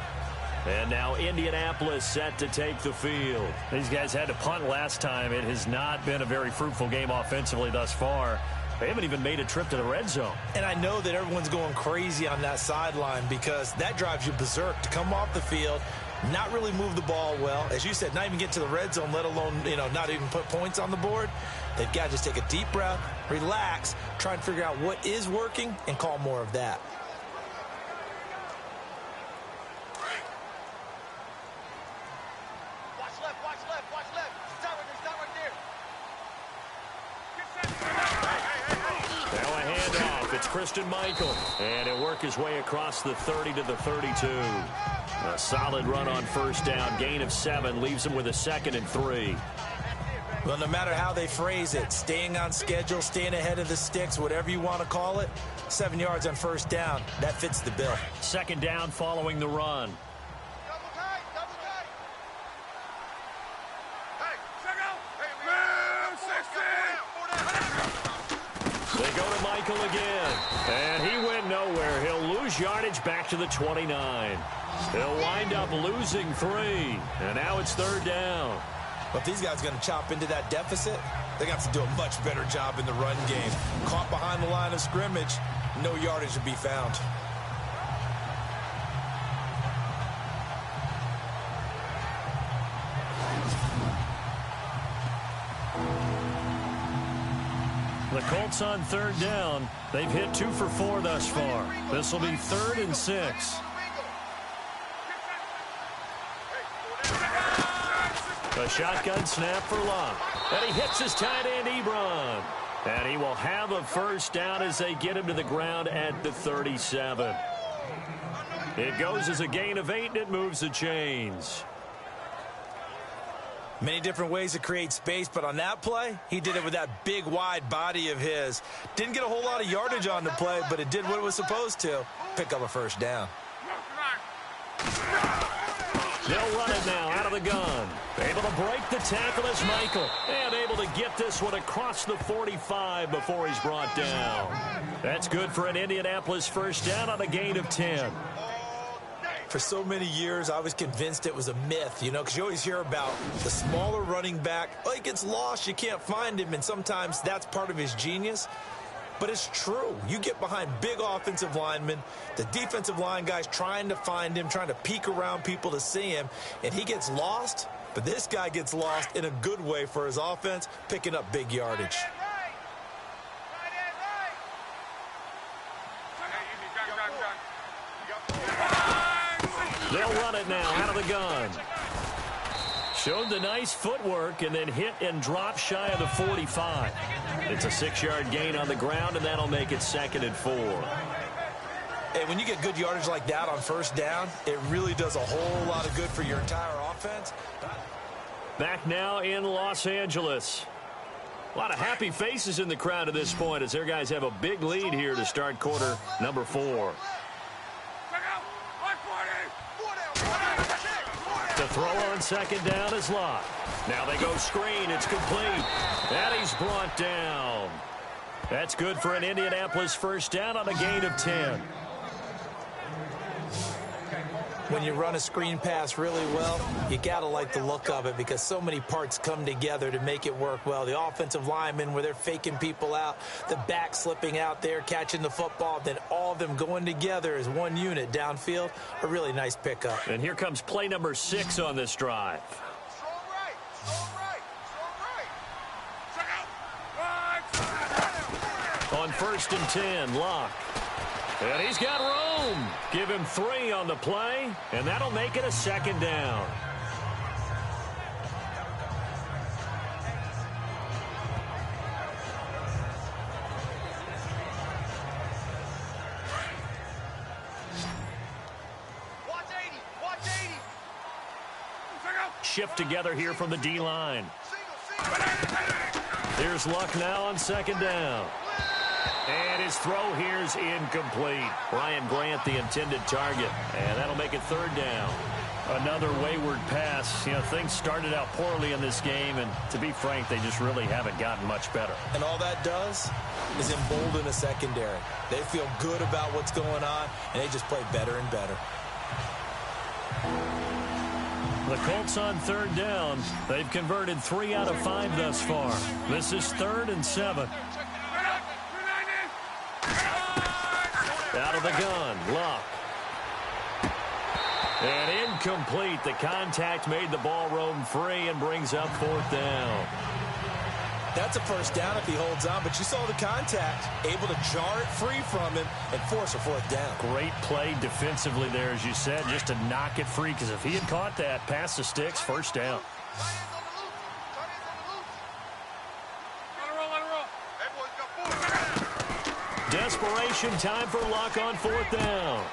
And now Indianapolis set to take the field. These guys had to punt last time. It has not been a very fruitful game offensively thus far. They haven't even made a trip to the red zone. And I know that everyone's going crazy on that sideline because that drives you berserk to come off the field, not really move the ball well. As you said, not even get to the red zone, let alone, not even put points on the board. They've got to just take a deep breath, relax, try and figure out what is working and call more of that. Christian Michael, and he'll work his way across the 30 to the 32. A solid run on first down, gain of 7, leaves him with a 2nd and 3. Well, no matter how they phrase it, staying on schedule, staying ahead of the sticks, whatever you want to call it, 7 yards on first down, that fits the bill. 2nd down following the run. They go to Michael again, and he went nowhere. He'll lose yardage back to the 29. He'll wind up losing 3, and now it's 3rd down. But if these guys are going to chop into that deficit, they're going to have to do a much better job in the run game. Caught behind the line of scrimmage, no yardage to be found. The Colts on 3rd down. They've hit 2 for 4 thus far. This will be 3rd and 6. A shotgun snap for Locke. And he hits his tight end, Ebron. And he will have a first down as they get him to the ground at the 37. It goes as a gain of 8, and it moves the chains. Many different ways to create space, but on that play, he did it with that big, wide body of his. Didn't get a whole lot of yardage on the play, but it did what it was supposed to. Pick up a first down. They'll run it now out of the gun. Able to break the tackle as Michael. And able to get this one across the 45 before he's brought down. That's good for an Indianapolis first down on a gain of 10. For so many years, I was convinced it was a myth, because you always hear about the smaller running back. Oh, he gets lost, you can't find him, and sometimes that's part of his genius. But it's true. You get behind big offensive linemen, the defensive line guys trying to find him, trying to peek around people to see him, and he gets lost. But this guy gets lost in a good way for his offense, picking up big yardage. They'll run it now out of the gun. Showed the nice footwork and then hit and drop shy of the 45. It's a 6-yard gain on the ground, and that'll make it 2nd and 4. Hey, when you get good yardage like that on first down, it really does a whole lot of good for your entire offense. Back now in Los Angeles. A lot of happy faces in the crowd at this point as their guys have a big lead here to start quarter number 4. The throw on 2nd down is Locke. Now they go screen. It's complete. And he's brought down. That's good for an Indianapolis first down on a gain of 10. When you run a screen pass really well, you got to like the look of it because so many parts come together to make it work well. The offensive linemen where they're faking people out, the back slipping out there, catching the football, then all of them going together as one unit downfield. A really nice pickup. And here comes play number 6 on this drive. On 1st and 10, Locke. And he's got room. Give him 3 on the play, and that'll make it a 2nd down. Watch 80. Watch 80. Shift together here from the D-line. Here's Luck now on 2nd down. And his throw here is incomplete. Brian Grant, the intended target. And that'll make it 3rd down. Another wayward pass. You know, things started out poorly in this game, and to be frank, they just really haven't gotten much better. And all that does is embolden a secondary. They feel good about what's going on, and they just play better and better. The Colts on third down. They've converted 3 out of 5 thus far. This is 3rd and 7. Out of the gun, Luck. And incomplete. The contact made the ball roam free and brings up 4th down. That's a first down if he holds on, but you saw the contact, able to jar it free from him and force a 4th down. Great play defensively there, as you said, just to knock it free, because if he had caught that, past the sticks, first down. Desperation time for Luck on 4th down.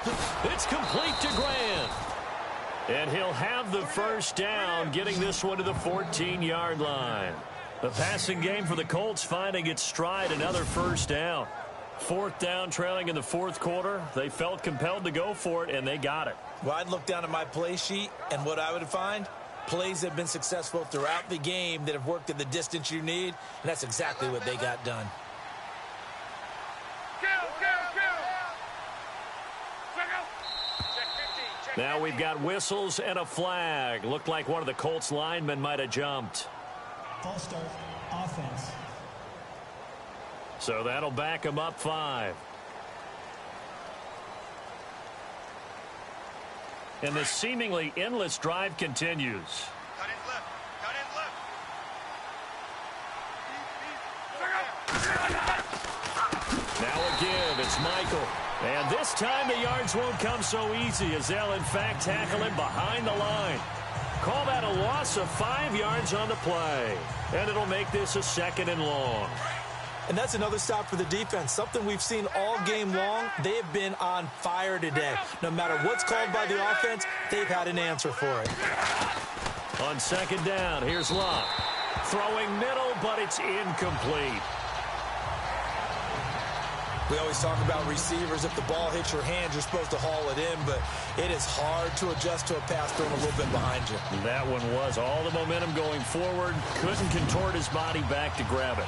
It's complete to Grant. And he'll have the first down, getting this one to the 14-yard line. The passing game for the Colts finding its stride, another first down. 4th down, trailing in the 4th quarter. They felt compelled to go for it, and they got it. Well, I'd look down at my play sheet, and what I would find, plays have been successful throughout the game that have worked at the distance you need, and that's exactly what they got done. Now we've got whistles and a flag. Looked like one of the Colts linemen might have jumped. False start, offense. So that'll back them up 5. And the seemingly endless drive continues. Cut in left. Cut in left. Now a give. It's Michael. And this time the yards won't come so easy, as they'll in fact tackle him behind the line. Call that a loss of 5 yards on the play. And it'll make this a 2nd and long. And that's another stop for the defense. Something we've seen all game long. They have been on fire today. No matter what's called by the offense, they've had an answer for it. On 2nd down, here's Luck. Throwing middle, but it's incomplete. We always talk about receivers. If the ball hits your hands, you're supposed to haul it in, but it is hard to adjust to a pass thrown a little bit behind you. That one was all the momentum going forward. Couldn't contort his body back to grab it.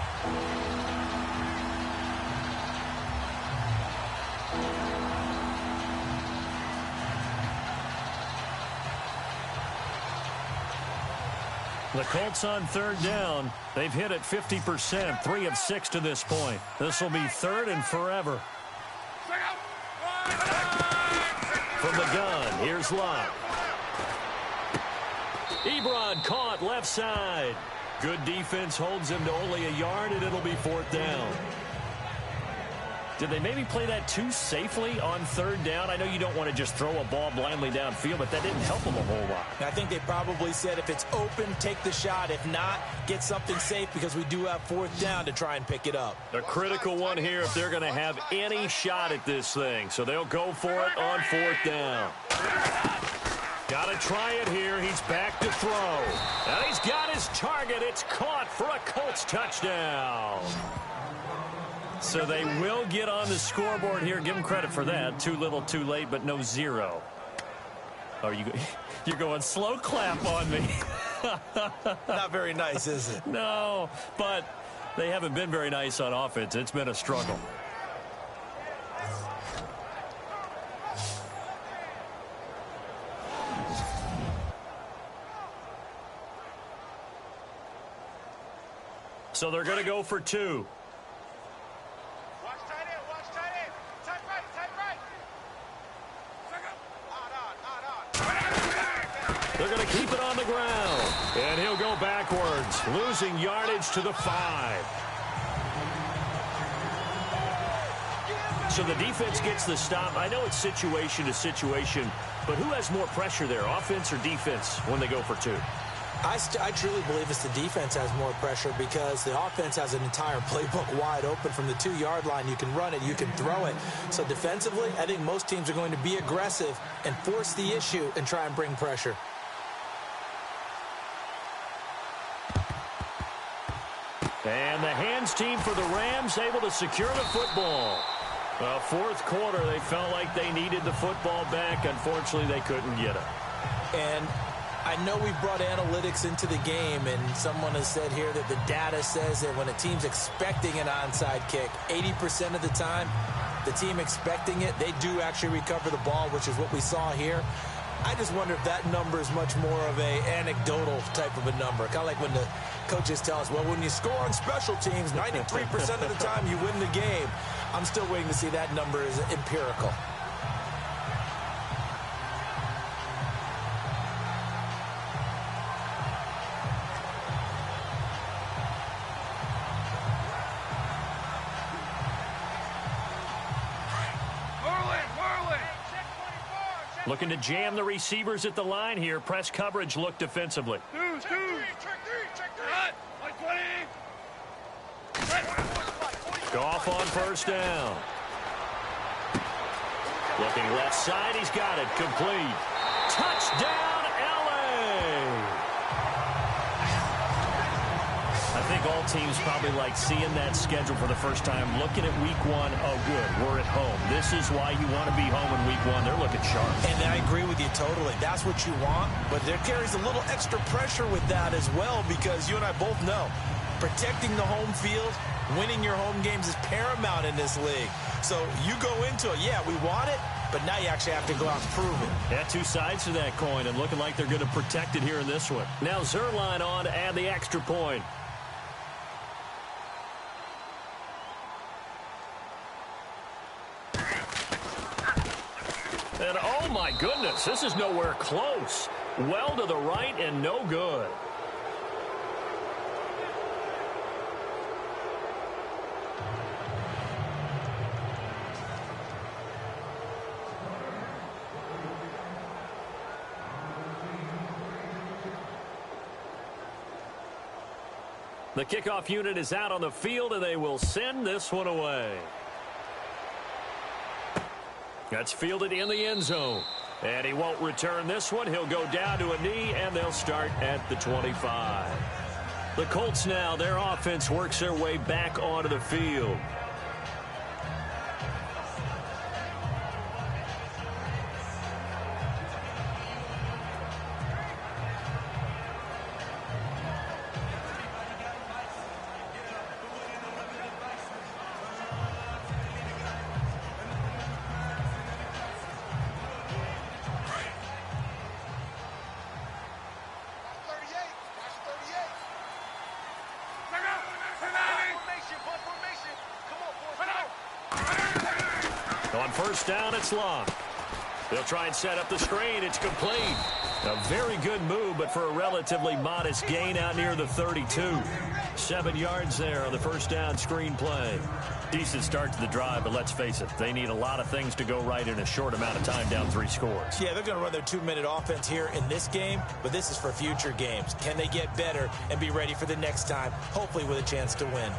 The Colts on 3rd down. They've hit it 50%, 3 of 6 to this point. This will be 3rd and forever. From the gun, here's Luck. Ebron caught left side. Good defense holds him to only a yard, and it'll be 4th down. Did they maybe play that too safely on 3rd down? I know you don't want to just throw a ball blindly downfield, but that didn't help them a whole lot. I think they probably said if it's open, take the shot. If not, get something safe, because we do have 4th down to try and pick it up. A critical one here if they're going to have any shot at this thing. So they'll go for it on 4th down. Got to try it here. He's back to throw. And he's got his target. It's caught for a Colts touchdown. So they will get on the scoreboard here. Give them credit for that. Too little, too late, but no 0. Oh, you're going slow clap on me. Not very nice, is it? No, but they haven't been very nice on offense. It's been a struggle. So they're going to go for 2. They're going to keep it on the ground. And he'll go backwards, losing yardage to the 5. So the defense gets the stop. I know it's situation to situation, but who has more pressure there, offense or defense, when they go for 2? I truly believe it's the defense has more pressure, because the offense has an entire playbook wide open from the 2-yard line. You can run it, you can throw it. So defensively, I think most teams are going to be aggressive and force the issue and try and bring pressure. And the hands team for the Rams able to secure the football. 4th quarter, they felt like they needed the football back. Unfortunately, they couldn't get it. And I know we brought analytics into the game, and someone has said here that the data says that when a team's expecting an onside kick, 80% of the time, the team expecting it, they do actually recover the ball, which is what we saw here. I just wonder if that number is much more of a anecdotal type of a number. Kind of like when the coaches tell us, well, when you score on special teams, 93% of the time you win the game. I'm still waiting to see that number is empirical. Looking to jam the receivers at the line here. Press coverage look defensively. Check three. Goff on first down. Looking left side. He's got it. Complete. Touchdown, L.A. I think all teams probably like seeing that schedule for the first time. Looking at week one, oh, good, we're at home. This is why you want to be home in week one. They're looking sharp. And I agree with you totally. That's what you want, but there carries a little extra pressure with that as well, because you and I both know protecting the home field, winning your home games is paramount in this league. So you go into it, yeah, we want it, but now you actually have to go out and prove it. Yeah, two sides to that coin, and looking like they're going to protect it here in this one. Now Zerline on to add the extra point. And oh my goodness, this is nowhere close. Well to the right and no good. The kickoff unit is out on the field, and they will send this one away. That's fielded in the end zone. And he won't return this one. He'll go down to a knee, and they'll start at the 25. The Colts now, their offense works their way back onto the field. On first down, it's Long. They'll try and set up the screen. It's complete. A very good move, but for a relatively modest gain out near the 32. 7 yards there on the first down screen play. Decent start to the drive, but let's face it, they need a lot of things to go right in a short amount of time, down 3 scores. Yeah, they're going to run their 2-minute offense here in this game, but this is for future games. Can they get better and be ready for the next time, hopefully with a chance to win?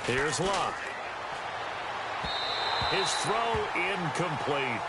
Here's Locke. His throw incomplete.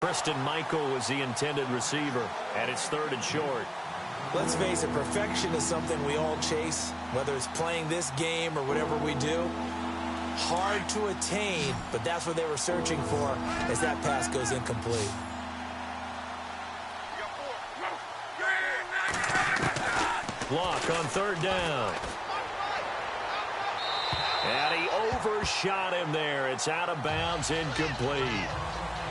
Christian Michael was the intended receiver, and it's 3rd and short. Let's face it, perfection is something we all chase, whether it's playing this game or whatever we do. Hard to attain, but that's what they were searching for as that pass goes incomplete. Block on 3rd down. And he overshot him there. It's out of bounds, incomplete.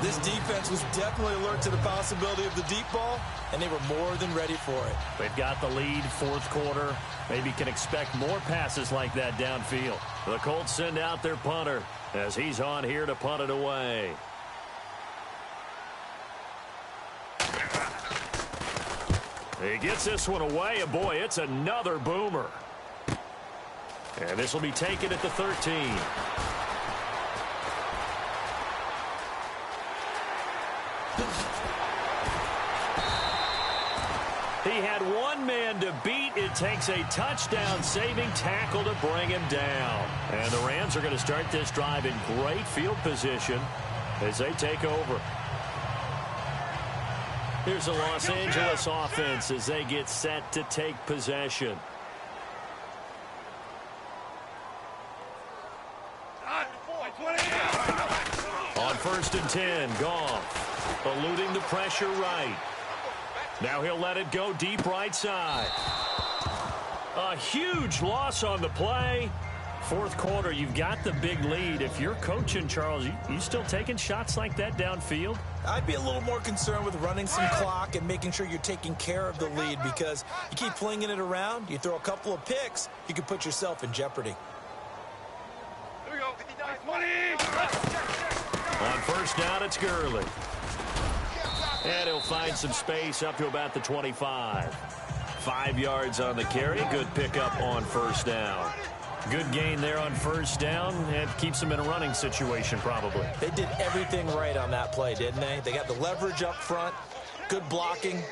This defense was definitely alert to the possibility of the deep ball, and they were more than ready for it. They've got the lead, 4th quarter. Maybe can expect more passes like that downfield. The Colts send out their punter as he's on here to punt it away. He gets this one away, and boy, it's another boomer. And this will be taken at the 13. He had one man to beat. It takes a touchdown-saving tackle to bring him down. And the Rams are going to start this drive in great field position as they take over. Here's the Los Angeles offense as they get set to take possession. On 1st and 10, Goff eluding the pressure right. Now he'll let it go deep right side. A huge loss on the play. 4th quarter, you've got the big lead. If you're coaching, Charles, you still taking shots like that downfield? I'd be a little more concerned with running some clock and making sure you're taking care of the lead, because you keep flinging it around, you throw a couple of picks, you can put yourself in jeopardy. Here we go. 20. On 1st down, it's Gurley. And he'll find some space up to about the 25. 5 yards on the carry. Good pickup on 1st down. Good gain there on 1st down, and keeps them in a running situation probably. They did everything right on that play, didn't they? They got the leverage up front, good blocking,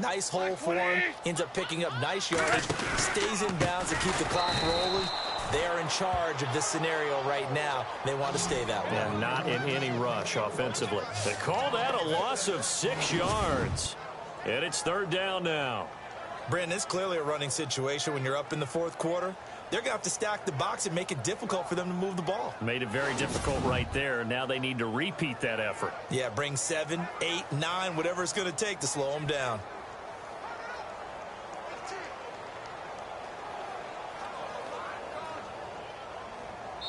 nice hole for him, ends up picking up nice yardage, stays in bounds to keep the clock rolling. They are in charge of this scenario right now. They want to stay that way. And not in any rush offensively. They call that a loss of 6 yards. And it's 3rd down now. Brandon, it's clearly a running situation when you're up in the 4th quarter. They're going to have to stack the box and make it difficult for them to move the ball. Made it very difficult right there. Now they need to repeat that effort. Yeah, bring 7, 8, 9, whatever it's going to take to slow them down.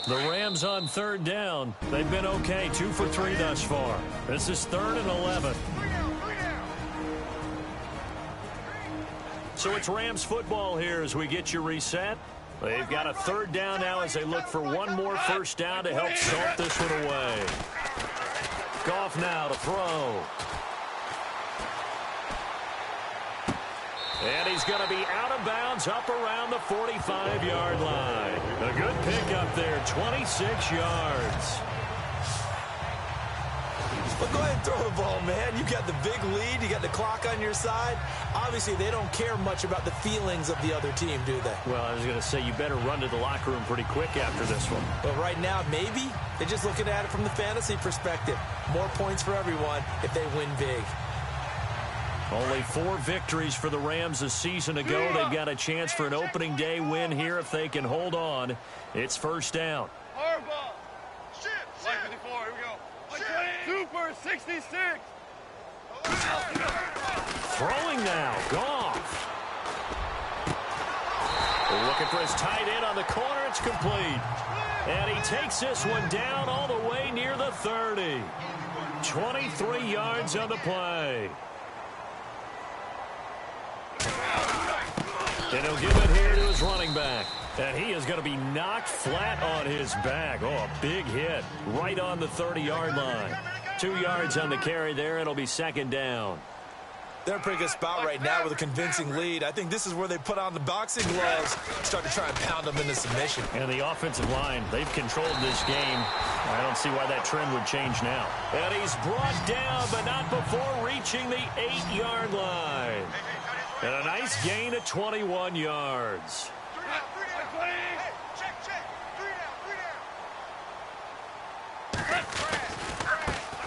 The Rams on 3rd down. They've been okay, 2 for 3 thus far. This is 3rd and 11. So it's Rams football here as we get you reset. They've got a 3rd down now as they look for one more 1st down to help salt this one away. Goff now to throw. And he's going to be out of bounds up around the 45-yard line. A good pickup there, 26 yards. Well, go ahead and throw the ball, man. You got the big lead. You got the clock on your side. Obviously, they don't care much about the feelings of the other team, do they? Well, I was going to say, you better run to the locker room pretty quick after this one. But right now, maybe they're just looking at it from the fantasy perspective. More points for everyone if they win big. Only 4 victories for the Rams a season ago. They've got a chance for an opening day win here if they can hold on. It's 1st down. Hardball. Shift. 54. Here we go. Super 66. Throwing now. Goff. Looking for his tight end on the corner. It's complete. And he takes this one down all the way near the 30. 23 yards on the play. And he'll give it here to his running back. And he is going to be knocked flat on his back. Oh, a big hit right on the 30-yard line. 2 yards on the carry there. It'll be 2nd down. They're in a pretty good spot right now with a convincing lead. I think this is where they put on the boxing gloves, start to try and pound them into submission. And the offensive line, they've controlled this game. I don't see why that trend would change now. And he's brought down, but not before reaching the 8-yard line. And a nice gain of 21 yards.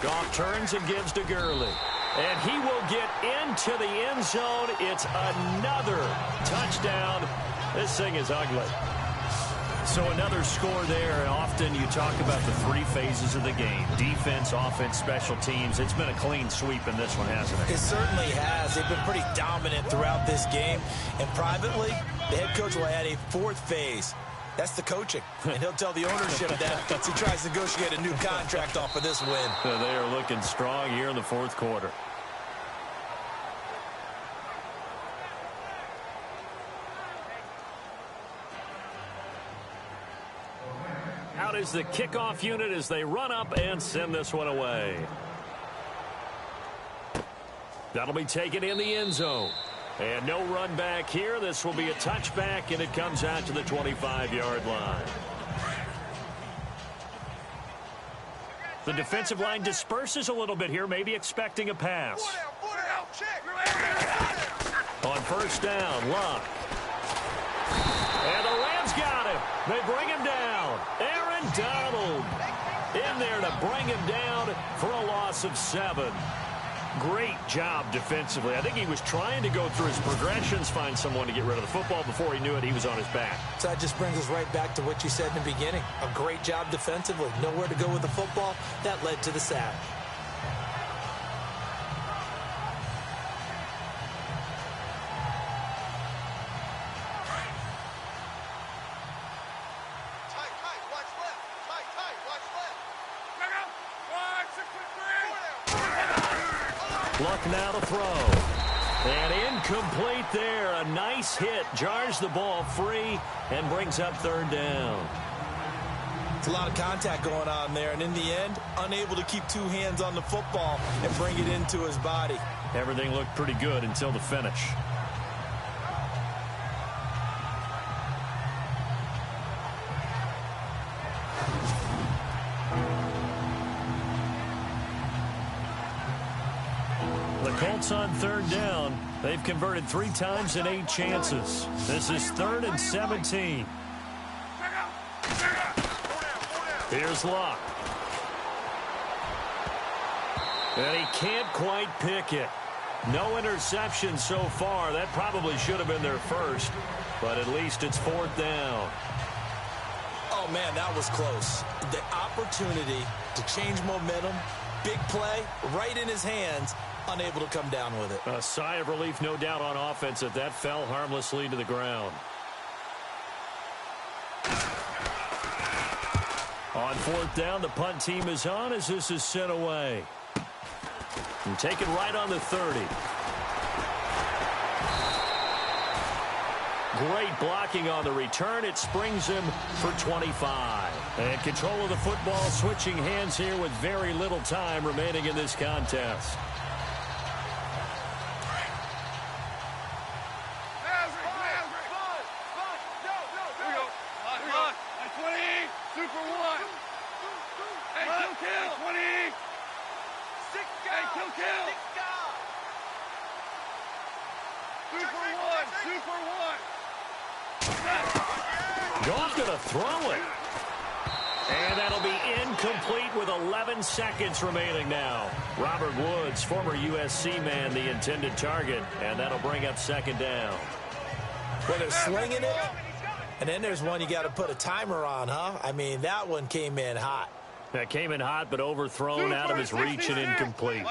Goff turns and gives to Gurley. And he will get into the end zone. It's another touchdown. This thing is ugly. So another score there, and often you talk about the three phases of the game. Defense, offense, special teams. It's been a clean sweep in this one, hasn't it? It certainly has. They've been pretty dominant throughout this game. And privately, the head coach will add a fourth phase. That's the coaching. And he'll tell the ownership that as he tries to negotiate a new contract off of this win. They are looking strong here in the fourth quarter. Out is the kickoff unit as they run up and send this one away. That'll be taken in the end zone. And no run back here. This will be a touchback, and it comes out to the 25-yard line. The defensive line disperses a little bit here, maybe expecting a pass. On first down, Luck. And the Rams got him. They bring him down. Aaron Donald in there to bring him down for a loss of 7. Great job defensively. I think he was trying to go through his progressions, find someone to get rid of the football. Before he knew it, he was on his back. So that just brings us right back to what you said in the beginning. A great job defensively. Nowhere to go with the football. That led to the sack. Luck now to throw. And incomplete there. A nice hit. Jars the ball free and brings up third down. It's a lot of contact going on there. And in the end, unable to keep two hands on the football and bring it into his body. Everything looked pretty good until the finish. Colts on third down. They've converted 3 times in 8 chances. This is 3rd and 17. Here's Luck. And he can't quite pick it. No interception so far. That probably should have been their first, but at least it's 4th down. Oh, man, that was close. The opportunity to change momentum, big play, right in his hands, unable to come down with it. A sigh of relief, no doubt, on offense that fell harmlessly to the ground. On 4th down, the punt team is on as this is sent away. And taken right on the 30. Great blocking on the return. It springs him for 25. And control of the football, switching hands here with very little time remaining in this contest. Goff gonna throw it. And that'll be incomplete with 11 seconds remaining now. Robert Woods, former USC man, the intended target. And that'll bring up 2nd down. Well, they're slinging it. And then there's one you got to put a timer on, huh? I mean, that one came in hot. That came in hot, but overthrown out of his reach and incomplete.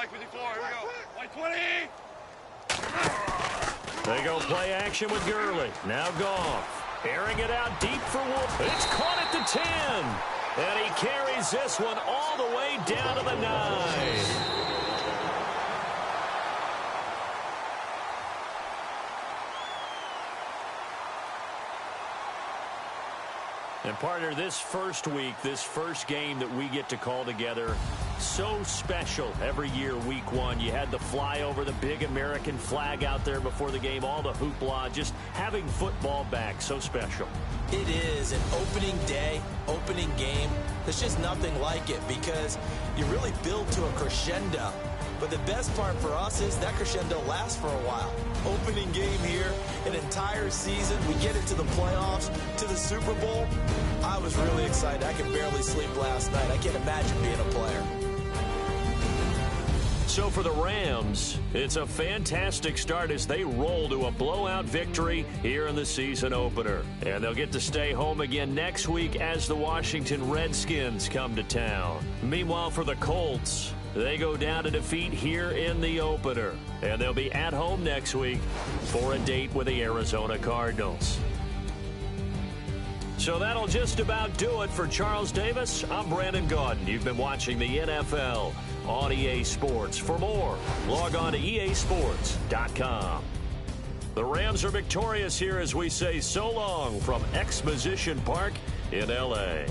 They go play action with Gurley. Now Goff. Airing it out deep for Wolf. It's caught at the 10. And he carries this one all the way down to the 9. And partner, this first week, this first game that we get to call together, so special every year, week 1. You had the flyover, the big American flag out there before the game, all the hoopla, just having football back, so special. It is an opening day, opening game. There's just nothing like it because you really build to a crescendo. But the best part for us is that crescendo lasts for a while. Opening game here, an entire season. We get into the playoffs, to the Super Bowl. I was really excited. I could barely sleep last night. I can't imagine being a player. So for the Rams, it's a fantastic start as they roll to a blowout victory here in the season opener. And they'll get to stay home again next week as the Washington Redskins come to town. Meanwhile, for the Colts, they go down to defeat here in the opener. And they'll be at home next week for a date with the Arizona Cardinals. So that'll just about do it for Charles Davis. I'm Brandon Gaudin. You've been watching the NFL on EA Sports. For more, log on to easports.com. The Rams are victorious here as we say so long from Exposition Park in L.A.